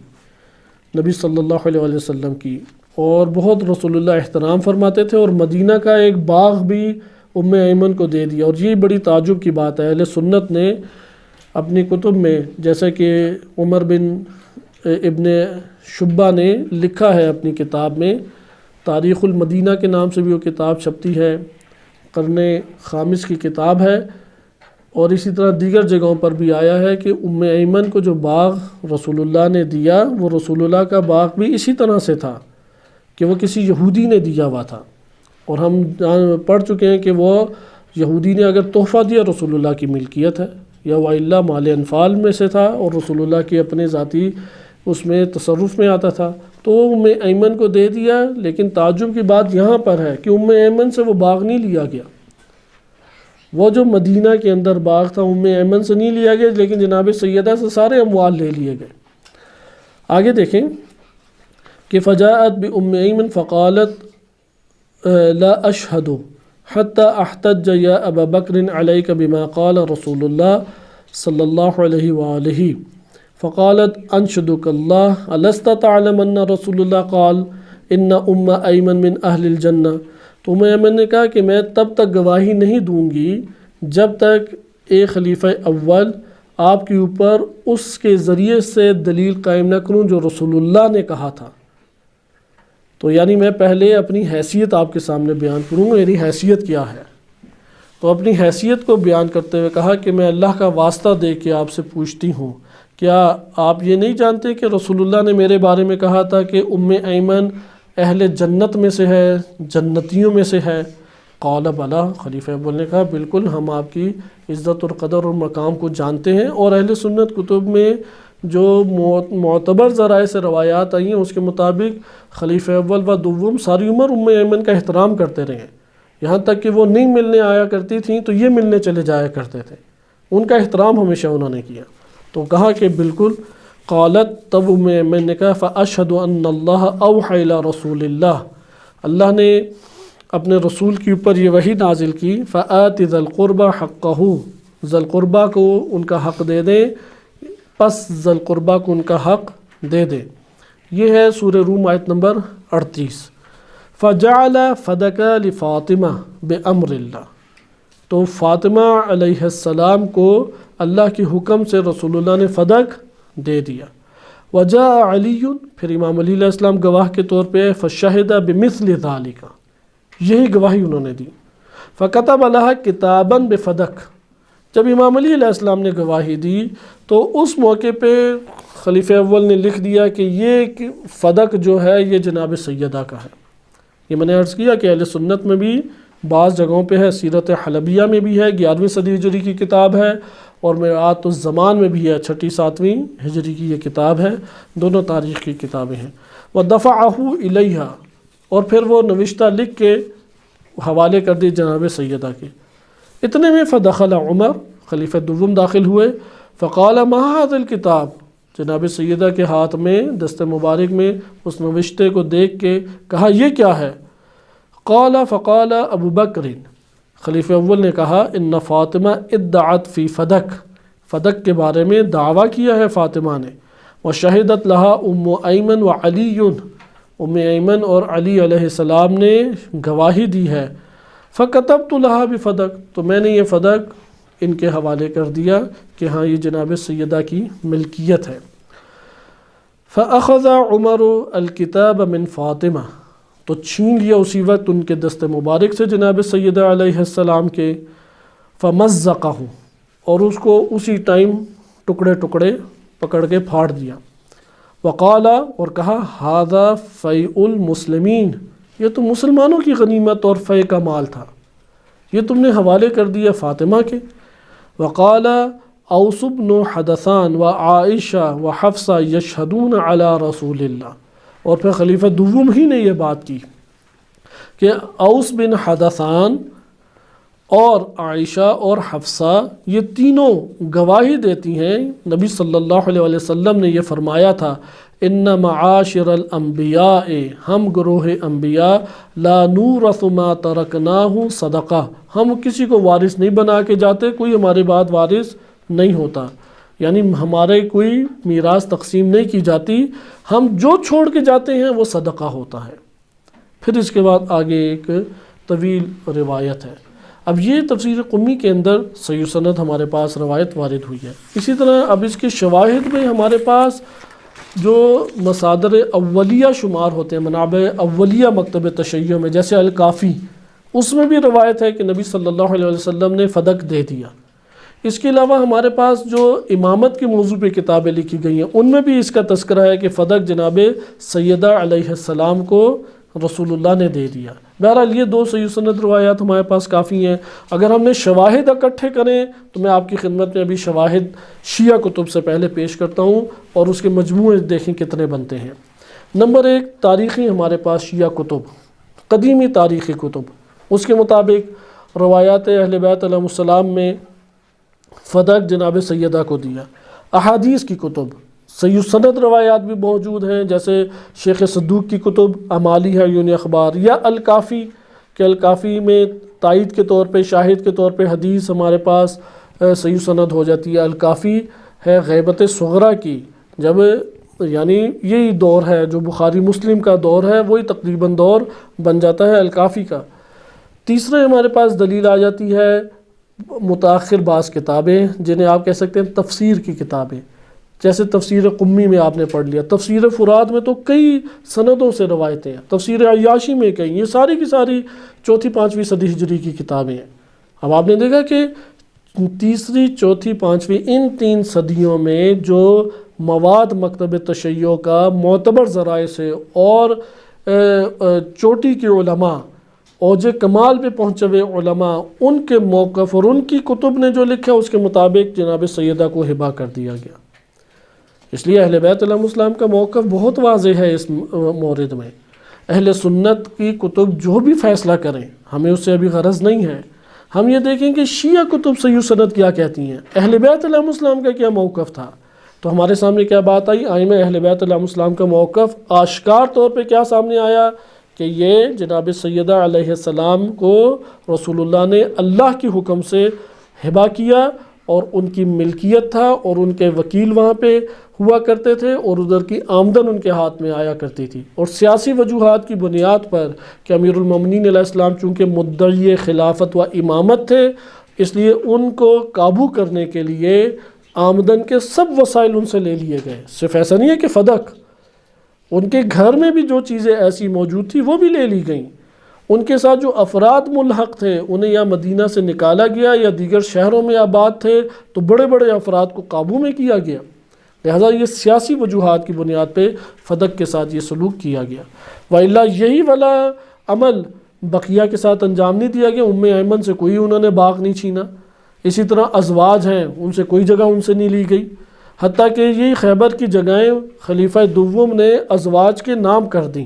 نبی صلی اللہ علیہ وسلم کی، اور بہت رسول اللہ احترام فرماتے تھے، اور مدینہ کا ایک باغ بھی ام ایمن کو دے دیا، اور یہ بڑی تعجب کی بات ہے۔ اہل سنت نے اپنی کتب میں، جیسے کہ عمر بن ابن شبہ نے لکھا ہے اپنی کتاب میں، تاریخ المدینہ کے نام سے بھی وہ کتاب چھپتی ہے، قرن خامس کی کتاب ہے، اور اسی طرح دیگر جگہوں پر بھی آیا ہے کہ ام ایمن کو جو باغ رسول اللہ نے دیا، وہ رسول اللہ کا باغ بھی اسی طرح سے تھا کہ وہ کسی یہودی نے دیا ہوا تھا، اور ہم پڑھ چکے ہیں کہ وہ یہودی نے اگر تحفہ دیا رسول اللہ کی ملکیت ہے، یا وَإِلَّا مال انفال میں سے تھا اور رسول اللہ کی اپنے ذاتی اس میں تصرف میں آتا تھا، تو ام ایمن کو دے دیا۔ لیکن تعجب کی بات یہاں پر ہے کہ ام ایمن سے وہ باغ نہیں لیا گیا، وہ جو مدینہ کے اندر باغ تھا ام ایمن سے نہیں لیا گیا، لیکن جناب سیدہ سے سارے اموال لے لیے گئے۔ آگے دیکھیں کہ فجاءت بأم ایمن فقالت لا اشہد حتی احتج یا ابا بکر علیک بما قال رسول اللہ صلی اللہ علیہ وآلہ، فقالت انشدک اللہ الست تعلم ان رسول اللہ قال ان ام ایمن من اہل الجنہ، تو ام ایمن نے کہا کہ میں تب تک گواہی نہیں دوں گی جب تک ایک خلیفہ اول آپ کے اوپر اس کے ذریعے سے دلیل قائم نہ کروں جو رسول اللہ نے کہا تھا۔ تو یعنی میں پہلے اپنی حیثیت آپ کے سامنے بیان کروں، میری حیثیت کیا ہے۔ تو اپنی حیثیت کو بیان کرتے ہوئے کہا کہ میں اللہ کا واسطہ دے کے آپ سے پوچھتی ہوں، کیا آپ یہ نہیں جانتے کہ رسول اللہ نے میرے بارے میں کہا تھا کہ ام ایمن اہل جنت میں سے ہے، جنتیوں میں سے ہے؟ قال بلا، خلیفہ اول نے کہا بالکل، ہم آپ کی عزت اور قدر اور مقام کو جانتے ہیں، اور اہل سنت کتب میں جو معتبر ذرائع سے روایات آئی ہیں اس کے مطابق خلیفہ اول و دوم ساری عمر ام ایمن کا احترام کرتے رہے ہیں، یہاں تک کہ وہ نہیں ملنے آیا کرتی تھیں تو یہ ملنے چلے جایا کرتے تھے، ان کا احترام ہمیشہ انہوں نے کیا۔ تو کہا کہ بالکل۔ قالت، تب ام ایمن نے کہا فاشہد ان اللہ اوحی الی رسول اللہ، اللہ نے اپنے رسول کے اوپر یہ وحی نازل کی، فآت ذی القربى حقہ، ذی القربہ کو ان کا حق دے دیں، پس ذی القربہ کو ان کا حق دے دیں۔ یہ ہے سورہ روم آیت نمبر 38۔ فجعل فدک لفاطمہ بامر اللہ، تو فاطمہ علیہ السلام کو اللہ کے حکم سے رسول اللہ نے فدک دے دیا۔ وجاء علی، پھر امام علی علیہ السلام گواہ کے طور پہ، فشہد بمثل ذالک، یہی گواہی انہوں نے دی۔ فکتب لها کتابا بفدک، جب امام علی علیہ السلام نے گواہی دی تو اس موقع پہ خلیفہ اول نے لکھ دیا کہ یہ فدک جو ہے یہ جناب سیدہ کا ہے۔ یہ میں نے عرض کیا کہ اہل سنت میں بھی بعض جگہوں پہ ہے، سیرت حلبیہ میں بھی ہے، 11ویں صدی ہجری کی کتاب ہے، اور مرآت الزمان میں بھی ہے، 6 7ویں ہجری کی یہ کتاب ہے، دونوں تاریخ کی کتابیں ہیں۔ وَدَفَعَهُ إِلَيْهَا، اور پھر وہ نوشتہ لکھ کے حوالے کر دی جناب سیدہ کے۔ اتنے میں فدخل عمر، خلیفہ دوم داخل ہوئے، فقال ما هذا الكتاب، جناب سیدہ کے ہاتھ میں دست مبارک میں اس نوشتے کو دیکھ کے کہا یہ کیا ہے؟ قال فقال ابو بکر، خلیفہ اول نے کہا ان فاطمہ ادعت فی فدک، فدک کے بارے میں دعویٰ کیا ہے فاطمہ نے، وشہدت لہا ام ایمن وعلی، ام ایمن اور علی علیہ السلام نے گواہی دی ہے۔ فکتبت لہا بفدک، تو میں نے یہ فدک ان کے حوالے کر دیا کہ ہاں یہ جناب سیدہ کی ملکیت ہے۔ فأخذ عمر الکتاب من فاطمہ، تو چھین لیا اسی وقت ان کے دست مبارک سے جناب سیدہ علیہ السلام کے، فمزقہ، اور اس کو اسی ٹائم ٹکڑے ٹکڑے پکڑ کے پھاڑ دیا۔ وقال، اور کہا ھذا فیء المسلمین، یہ تو مسلمانوں کی غنیمت اور فیء کا مال تھا، یہ تم نے حوالے کر دیا فاطمہ کے۔ وقال اوس بن حدثان و عائشہ و حفصہ یشہدون علی رسول اللہ، اور پھر خلیفہ دوم ہی نے یہ بات کی کہ اوس بن حدثان اور عائشہ اور حفصہ یہ تینوں گواہی دیتی ہیں، نبی صلی اللہ علیہ وسلم نے یہ فرمایا تھا ان معاشر الانبیاء، ہم گروہ انبیاء، لا نورث ما ترکناہ صدقہ، ہم کسی کو وارث نہیں بنا کے جاتے، کوئی ہمارے بعد وارث نہیں ہوتا، یعنی ہمارے کوئی میراث تقسیم نہیں کی جاتی، ہم جو چھوڑ کے جاتے ہیں وہ صدقہ ہوتا ہے۔ پھر اس کے بعد آگے ایک طویل روایت ہے۔ اب یہ تفسیر قمی کے اندر صحیح سند ہمارے پاس روایت وارد ہوئی ہے۔ اسی طرح اب اس کے شواہد میں ہمارے پاس جو مصادر اولیہ شمار ہوتے ہیں، منابع اولیہ مکتب تشیع میں، جیسے الکافی، اس میں بھی روایت ہے کہ نبی صلی اللہ علیہ وسلم نے فدک دے دیا۔ اس کے علاوہ ہمارے پاس جو امامت کے موضوع پہ کتابیں لکھی گئی ہیں ان میں بھی اس کا تذکرہ ہے کہ فدک جناب سیدہ علیہ السلام کو رسول اللہ نے دے دیا۔ بہرحال یہ 2 صحیح سند روایات ہمارے پاس کافی ہیں۔ اگر ہم نے شواہد اکٹھے کریں تو میں آپ کی خدمت میں ابھی شواہد شیعہ کتب سے پہلے پیش کرتا ہوں اور اس کے مجموعے دیکھیں کتنے بنتے ہیں۔ نمبر 1، تاریخی ہمارے پاس شیعہ کتب، قدیمی تاریخی کتب، اس کے مطابق روایات اہل بیت علیہ السلام میں فدک جناب سیدہ کو دیا۔ احادیث کی کتب، صحیح سند روایات بھی موجود ہیں، جیسے شیخ صدوق کی کتب اعمالی ہے، یونی اخبار، یا الکافی، کہ الکافی میں تائید کے طور پہ، شاہد کے طور پہ حدیث ہمارے پاس صحیح سند ہو جاتی ہے۔ الکافی ہے غیبت صغرا کی، جب یعنی یہی دور ہے جو بخاری مسلم کا دور ہے، وہی تقریباً دور بن جاتا ہے الکافی کا۔ تیسرے ہمارے پاس دلیل آ جاتی ہے متاخر بعض کتابیں، جنہیں آپ کہہ سکتے ہیں تفسیر کی کتابیں، جیسے تفسیر قمی میں آپ نے پڑھ لیا، تفسیر فرات میں تو کئی سندوں سے روایتیں ہیں، تفسیر عیاشی میں کئی، یہ ساری کی ساری 4 5ویں صدی ہجری کی کتابیں ہیں۔ اب آپ نے دیکھا کہ 3ری 4تھی 5ویں ان 3 صدیوں میں جو مواد مکتب تشیع کا معتبر ذرائع سے اور چوٹی کے علماء، اوج کمال پہ پہنچے ہوئے علماء، ان کے موقف اور ان کی کتب نے جو لکھا اس کے مطابق جناب سیدہ کو ہبہ کر دیا گیا۔ اس لیے اہل بیت علیہ السلام کا موقف بہت واضح ہے اس مورد میں۔ اہل سنت کی کتب جو بھی فیصلہ کریں، ہمیں اس سے ابھی غرض نہیں ہے، ہم یہ دیکھیں کہ شیعہ کتب صحیح سند کیا کہتی ہیں، اہل بیت علیہ السلام کا کیا موقف تھا۔ تو ہمارے سامنے کیا بات آئی، ائمہ اہل بیت علیہ السلام کا موقف آشکار طور پہ کیا سامنے آیا کہ یہ جناب سیدہ علیہ السلام کو رسول اللہ نے اللہ کی حکم سے ہبہ کیا، اور ان کی ملکیت تھا اور ان کے وکیل وہاں پہ ہوا کرتے تھے اور ادھر کی آمدن ان کے ہاتھ میں آیا کرتی تھی، اور سیاسی وجوہات کی بنیاد پر کہ امیر المومنین علیہ السلام چونکہ مدعی خلافت و امامت تھے، اس لیے ان کو قابو کرنے کے لیے آمدن کے سب وسائل ان سے لے لیے گئے۔ صرف ایسا نہیں ہے کہ فدق، ان کے گھر میں بھی جو چیزیں ایسی موجود تھی وہ بھی لے لی گئیں۔ ان کے ساتھ جو افراد ملحق تھے انہیں یا مدینہ سے نکالا گیا یا دیگر شہروں میں آباد تھے تو بڑے بڑے افراد کو قابو میں کیا گیا۔ لہٰذا یہ سیاسی وجوہات کی بنیاد پہ فدق کے ساتھ یہ سلوک کیا گیا، وإلا یہی والا عمل بقیہ کے ساتھ انجام نہیں دیا گیا۔ ام ایمن سے کوئی انہوں نے باغ نہیں چھینا، اسی طرح ازواج ہیں ان سے کوئی جگہ ان سے نہیں لی گئی، حتیٰ کہ یہ خیبر کی جگہیں خلیفہ دوم نے ازواج کے نام کر دیں،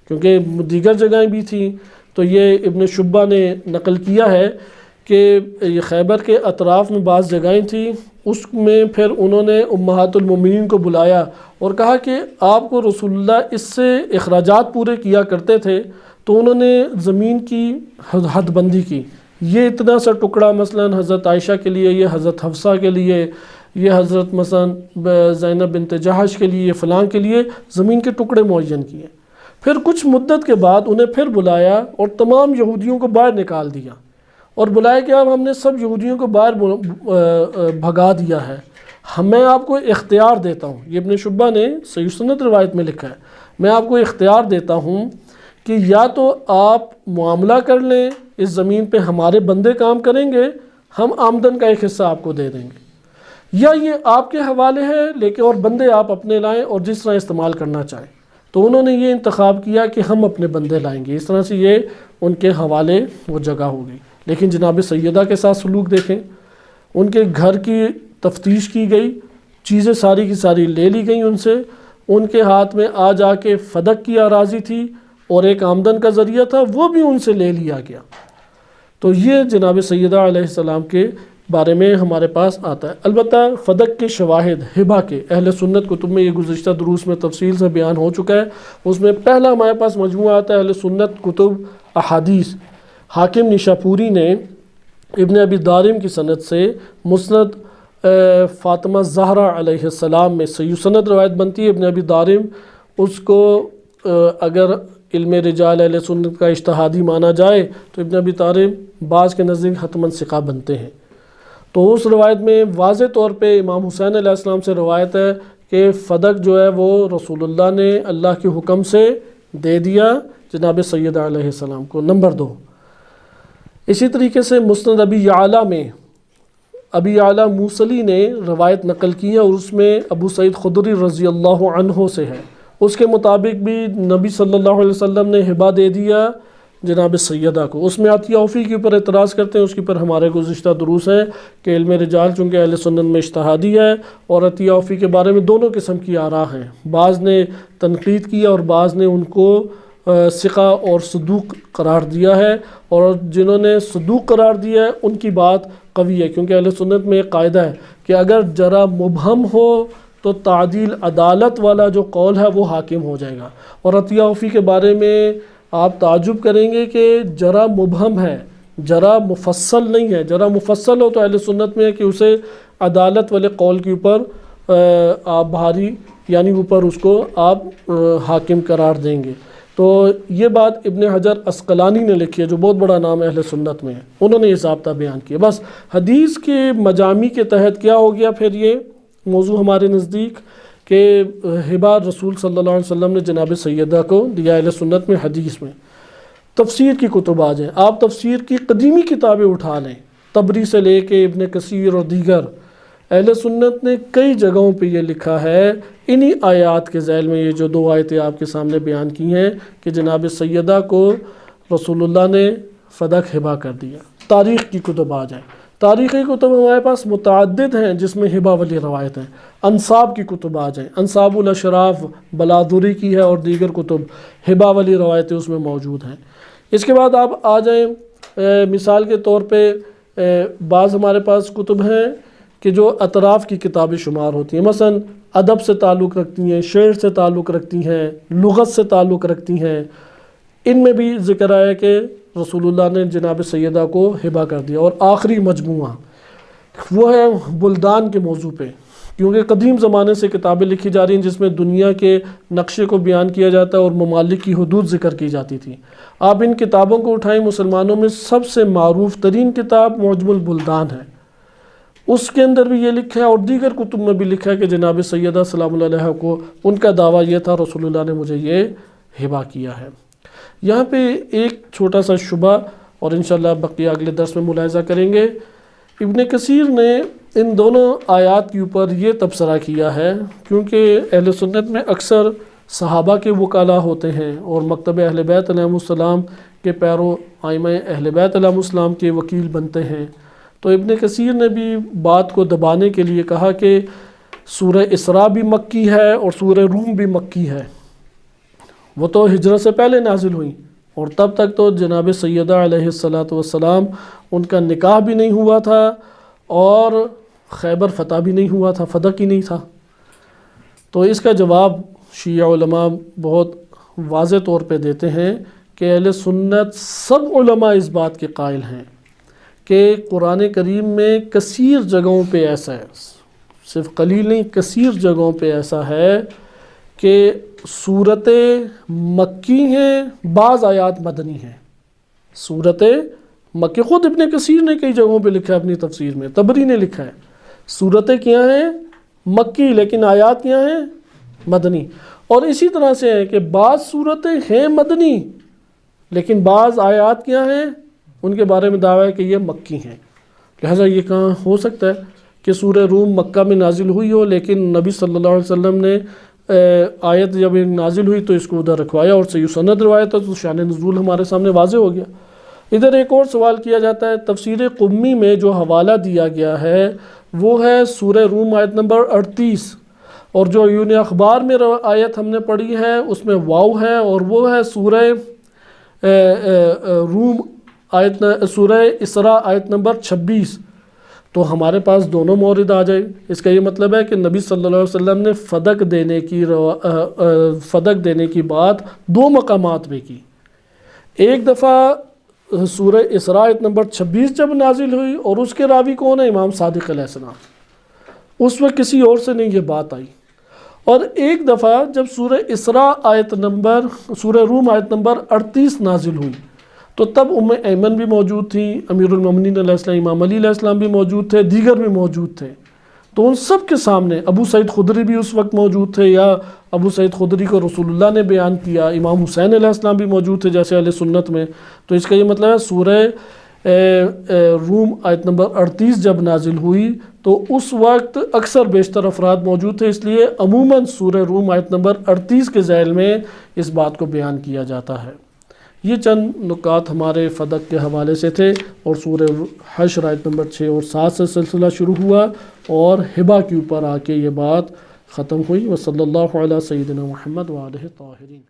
کیونکہ دیگر جگہیں بھی تھیں۔ تو یہ ابن شبہ نے نقل کیا ہے کہ یہ خیبر کے اطراف میں بعض جگہیں تھیں، اس میں پھر انہوں نے امہات المومنین کو بلایا اور کہا کہ آپ کو رسول اللہ اس سے اخراجات پورے کیا کرتے تھے، تو انہوں نے زمین کی حد بندی کی، یہ اتنا سا ٹکڑا مثلا حضرت عائشہ کے لیے، یہ حضرت حفصہ کے لیے، یہ حضرت مثلا زینب بنت جہش کے لیے، فلاں کے لیے زمین کے ٹکڑے معین کیے۔ پھر کچھ مدت کے بعد انہیں پھر بلایا اور تمام یہودیوں کو باہر نکال دیا اور بلایا کہ اب ہم نے سب یہودیوں کو باہر بھگا دیا ہے، میں آپ کو اختیار دیتا ہوں، یہ ابن شبہ نے صحیح سنت روایت میں لکھا ہے، میں آپ کو اختیار دیتا ہوں کہ یا تو آپ معاملہ کر لیں، اس زمین پہ ہمارے بندے کام کریں گے، ہم آمدن کا ایک حصہ آپ کو دے دیں گے، یا یہ آپ کے حوالے ہے لیکن اور بندے آپ اپنے لائیں اور جس طرح استعمال کرنا چاہیں۔ تو انہوں نے یہ انتخاب کیا کہ ہم اپنے بندے لائیں گے، اس طرح سے یہ ان کے حوالے وہ جگہ ہو گئی۔ لیکن جناب سیدہ کے ساتھ سلوک دیکھیں، ان کے گھر کی تفتیش کی گئی، چیزیں ساری کی ساری لے لی گئیں ان سے، ان کے ہاتھ میں آ جا کے فدق کی اراضی تھی اور ایک آمدن کا ذریعہ تھا، وہ بھی ان سے لے لیا گیا۔ تو یہ جناب سیدہ علیہ السلام کے بارے میں ہمارے پاس آتا ہے۔ البتہ فدق کے شواہد ہبہ کے اہل سنت کتب میں یہ گزشتہ دروس میں تفصیل سے بیان ہو چکا ہے، اس میں پہلا ہمارے پاس مجموعہ آتا ہے اہل سنت کتب احادیث۔ حاکم نیشاپوری نے ابن ابی دارم کی سند سے مسند فاطمہ زہرا علیہ السلام میں صحیح سند روایت بنتی ہے۔ ابن ابی دارم اس کو اگر علم رجال اہل سنت کا اجتہادی مانا جائے تو ابن ابی دارم بعض کے نزدیک حتماً ثقہ بنتے ہیں۔ تو اس روایت میں واضح طور پہ امام حسین علیہ السلام سے روایت ہے کہ فدق جو ہے وہ رسول اللہ نے اللہ کے حکم سے دے دیا جناب سیدہ علیہ السلام کو۔ نمبر 2، اسی طریقے سے مسند ابی یعلا میں ابی یعلا موصلی نے روایت نقل کی ہے اور اس میں ابو سعید خدری رضی اللہ عنہ سے ہے، اس کے مطابق بھی نبی صلی اللہ علیہ وسلم نے ہبہ دے دیا جناب سیدہ کو۔ اس میں عطیہ عوفی کے اوپر اعتراض کرتے ہیں، اس کے اوپر ہمارے گزشتہ دروس ہے کہ علم رجال چونکہ اہل سنت میں اجتہادی ہے اور عطیہ عوفی کے بارے میں دونوں قسم کی آراء ہیں، بعض نے تنقید کیا اور بعض نے ان کو ثقہ اور صدوق قرار دیا ہے، اور جنہوں نے صدوق قرار دیا ہے ان کی بات قوی ہے، کیونکہ اہل سنت میں ایک قاعدہ ہے کہ اگر جرا مبہم ہو تو تعدیل عدالت والا جو قول ہے وہ حاکم ہو جائے گا۔ اور عطیہ عوفی کے بارے میں آپ تعجب کریں گے کہ جرا مبہم ہے، جرا مفصل نہیں ہے۔ جرا مفصل ہو تو اہل سنت میں ہے کہ اسے عدالت والے قول کے اوپر آپ بھاری یعنی اوپر اس کو آپ حاکم قرار دیں گے۔ تو یہ بات ابن حجر عسقلانی نے لکھی ہے جو بہت بڑا نام اہل سنت میں ہے، انہوں نے یہ ضابطہ بیان کیا۔ بس حدیث کے مجامی کے تحت کیا ہو گیا پھر یہ موضوع ہمارے نزدیک کہ ہبہ رسول صلی اللہ علیہ وسلم نے جناب سیدہ کو دیا اہل سنت میں حدیث میں۔ تفسیر کی کتب آ جائیں، آپ تفسیر کی قدیمی کتابیں اٹھا لیں، طبری سے لے کے ابن کثیر اور دیگر، اہل سنت نے کئی جگہوں پہ یہ لکھا ہے انہی آیات کے ذیل میں، یہ جو 2 آیتیں آپ کے سامنے بیان کی ہیں کہ جناب سیدہ کو رسول اللہ نے فدق ہبہ کر دیا۔ تاریخ کی کتب آ جائیں، تاریخی کتب ہمارے پاس متعدد ہیں جس میں ہبہ والی روایت ہیں۔ انصاب کی کتب آ جائیں، انصاب الاشراف بلادری کی ہے اور دیگر کتب ہبہ والی روایتیں اس میں موجود ہیں۔ اس کے بعد آپ آ جائیں مثال کے طور پہ بعض ہمارے پاس کتب ہیں کہ جو اطراف کی کتابیں شمار ہوتی ہیں، مثلا ادب سے تعلق رکھتی ہیں، شعر سے تعلق رکھتی ہیں، لغت سے تعلق رکھتی ہیں، ان میں بھی ذکر آیا کہ رسول اللہ نے جناب سیدہ کو ہبہ کر دیا۔ اور آخری مجموعہ وہ ہے بلدان کے موضوع پہ، کیونکہ قدیم زمانے سے کتابیں لکھی جا رہی ہیں جس میں دنیا کے نقشے کو بیان کیا جاتا ہے اور ممالک کی حدود ذکر کی جاتی تھی۔ آپ ان کتابوں کو اٹھائیں، مسلمانوں میں سب سے معروف ترین کتاب معجم البلدان ہے، اس کے اندر بھی یہ لکھا ہے اور دیگر کتب میں بھی لکھا ہے کہ جناب سیدہ سلام اللہ علیہ کو ان کا دعویٰ یہ تھا رسول اللہ نے مجھے یہ ہبہ کیا ہے۔ یہاں پہ ایک چھوٹا سا شبہ اور انشاءاللہ بقیہ اگلے درس میں ملاحظہ کریں گے۔ ابن کثیر نے ان دونوں آیات کے اوپر یہ تبصرہ کیا ہے، کیونکہ اہل سنت میں اکثر صحابہ کے وکلاء ہوتے ہیں اور مکتب اہل بیت علیہ السلام کے پیرو ائمہ اہل بیت علیہ السلام کے وکیل بنتے ہیں، تو ابن کثیر نے بھی بات کو دبانے کے لیے کہا کہ سورہ اسراء بھی مکی ہے اور سورہ روم بھی مکی ہے، وہ تو ہجرت سے پہلے نازل ہوئیں اور تب تک تو جناب سیدہ علیہ السلام ان کا نکاح بھی نہیں ہوا تھا اور خیبر فتح بھی نہیں ہوا تھا، فتح ہی نہیں تھا۔ تو اس کا جواب شیعہ علماء بہت واضح طور پہ دیتے ہیں کہ اہل سنت سب علماء اس بات کے قائل ہیں کہ قرآن کریم میں کثیر جگہوں پہ ایسا ہے، صرف قلیل نہیں کثیر جگہوں پہ ایسا ہے کہ صورتیں مکی ہیں، بعض آیات مدنی ہیں۔ صورتیں مکی، خود ابن کثیر نے کئی جگہوں پہ لکھا ہے اپنی تفسیر میں، طبری نے لکھا ہے صورتیں کیا ہیں مکی لیکن آیات کیا ہیں مدنی، اور اسی طرح سے ہے کہ بعض صورتیں ہیں مدنی لیکن بعض آیات کیا ہیں ان کے بارے میں دعویٰ ہے کہ یہ مکی ہیں۔ لہٰذا یہ کہاں ہو سکتا ہے کہ سورہ روم مکہ میں نازل ہوئی ہو لیکن نبی صلی اللہ علیہ وسلم نے آیت جب نازل ہوئی تو اس کو ادھر رکھوایا اور صحیح سند روایت ہے تو شان نزول ہمارے سامنے واضح ہو گیا۔ ادھر ایک اور سوال کیا جاتا ہے، تفسیر قمی میں جو حوالہ دیا گیا ہے وہ ہے سورہ روم آیت نمبر 38، اور جو عیون اخبار میں آیت ہم نے پڑھی ہے اس میں واو ہے اور وہ ہے سورہ روم سورہ اسراء آیت نمبر 26۔ تو ہمارے پاس دونوں مورد آ جائے، اس کا یہ مطلب ہے کہ نبی صلی اللہ علیہ وسلم نے فدق دینے کی بات دو مقامات پہ کی۔ ایک دفعہ سورہ اسراء آیت نمبر 26 جب نازل ہوئی اور اس کے راوی کون ہے؟ امام صادق علیہ السلام، اس وقت کسی اور سے نہیں یہ بات آئی۔ اور ایک دفعہ جب سورہ روم آیت نمبر 38 نازل ہوئی تو تب ایمن بھی موجود تھی، امیر المومنین علیہ السلام امام علی علیہ السلام بھی موجود تھے، دیگر بھی موجود تھے، تو ان سب کے سامنے ابو سعید خدری بھی اس وقت موجود تھے، یا ابو سعید خدری کو رسول اللہ نے بیان کیا، امام حسین علیہ السلام بھی موجود تھے جیسے اہل سنت میں۔ تو اس کا یہ مطلب ہے سورہ روم آیت نمبر 38 جب نازل ہوئی تو اس وقت اکثر بیشتر افراد موجود تھے، اس لیے عموماً سورہ روم آیت نمبر 38 کے ذیل میں اس بات کو بیان کیا جاتا ہے۔ یہ چند نکات ہمارے فدق کے حوالے سے تھے، اور سورہ حشر آیت نمبر 6 اور 7 سے سلسلہ شروع ہوا اور ہبہ کے اوپر آ کے یہ بات ختم ہوئی۔ وصلی اللہ علی سیدنا محمد وآلہ الطاہرین۔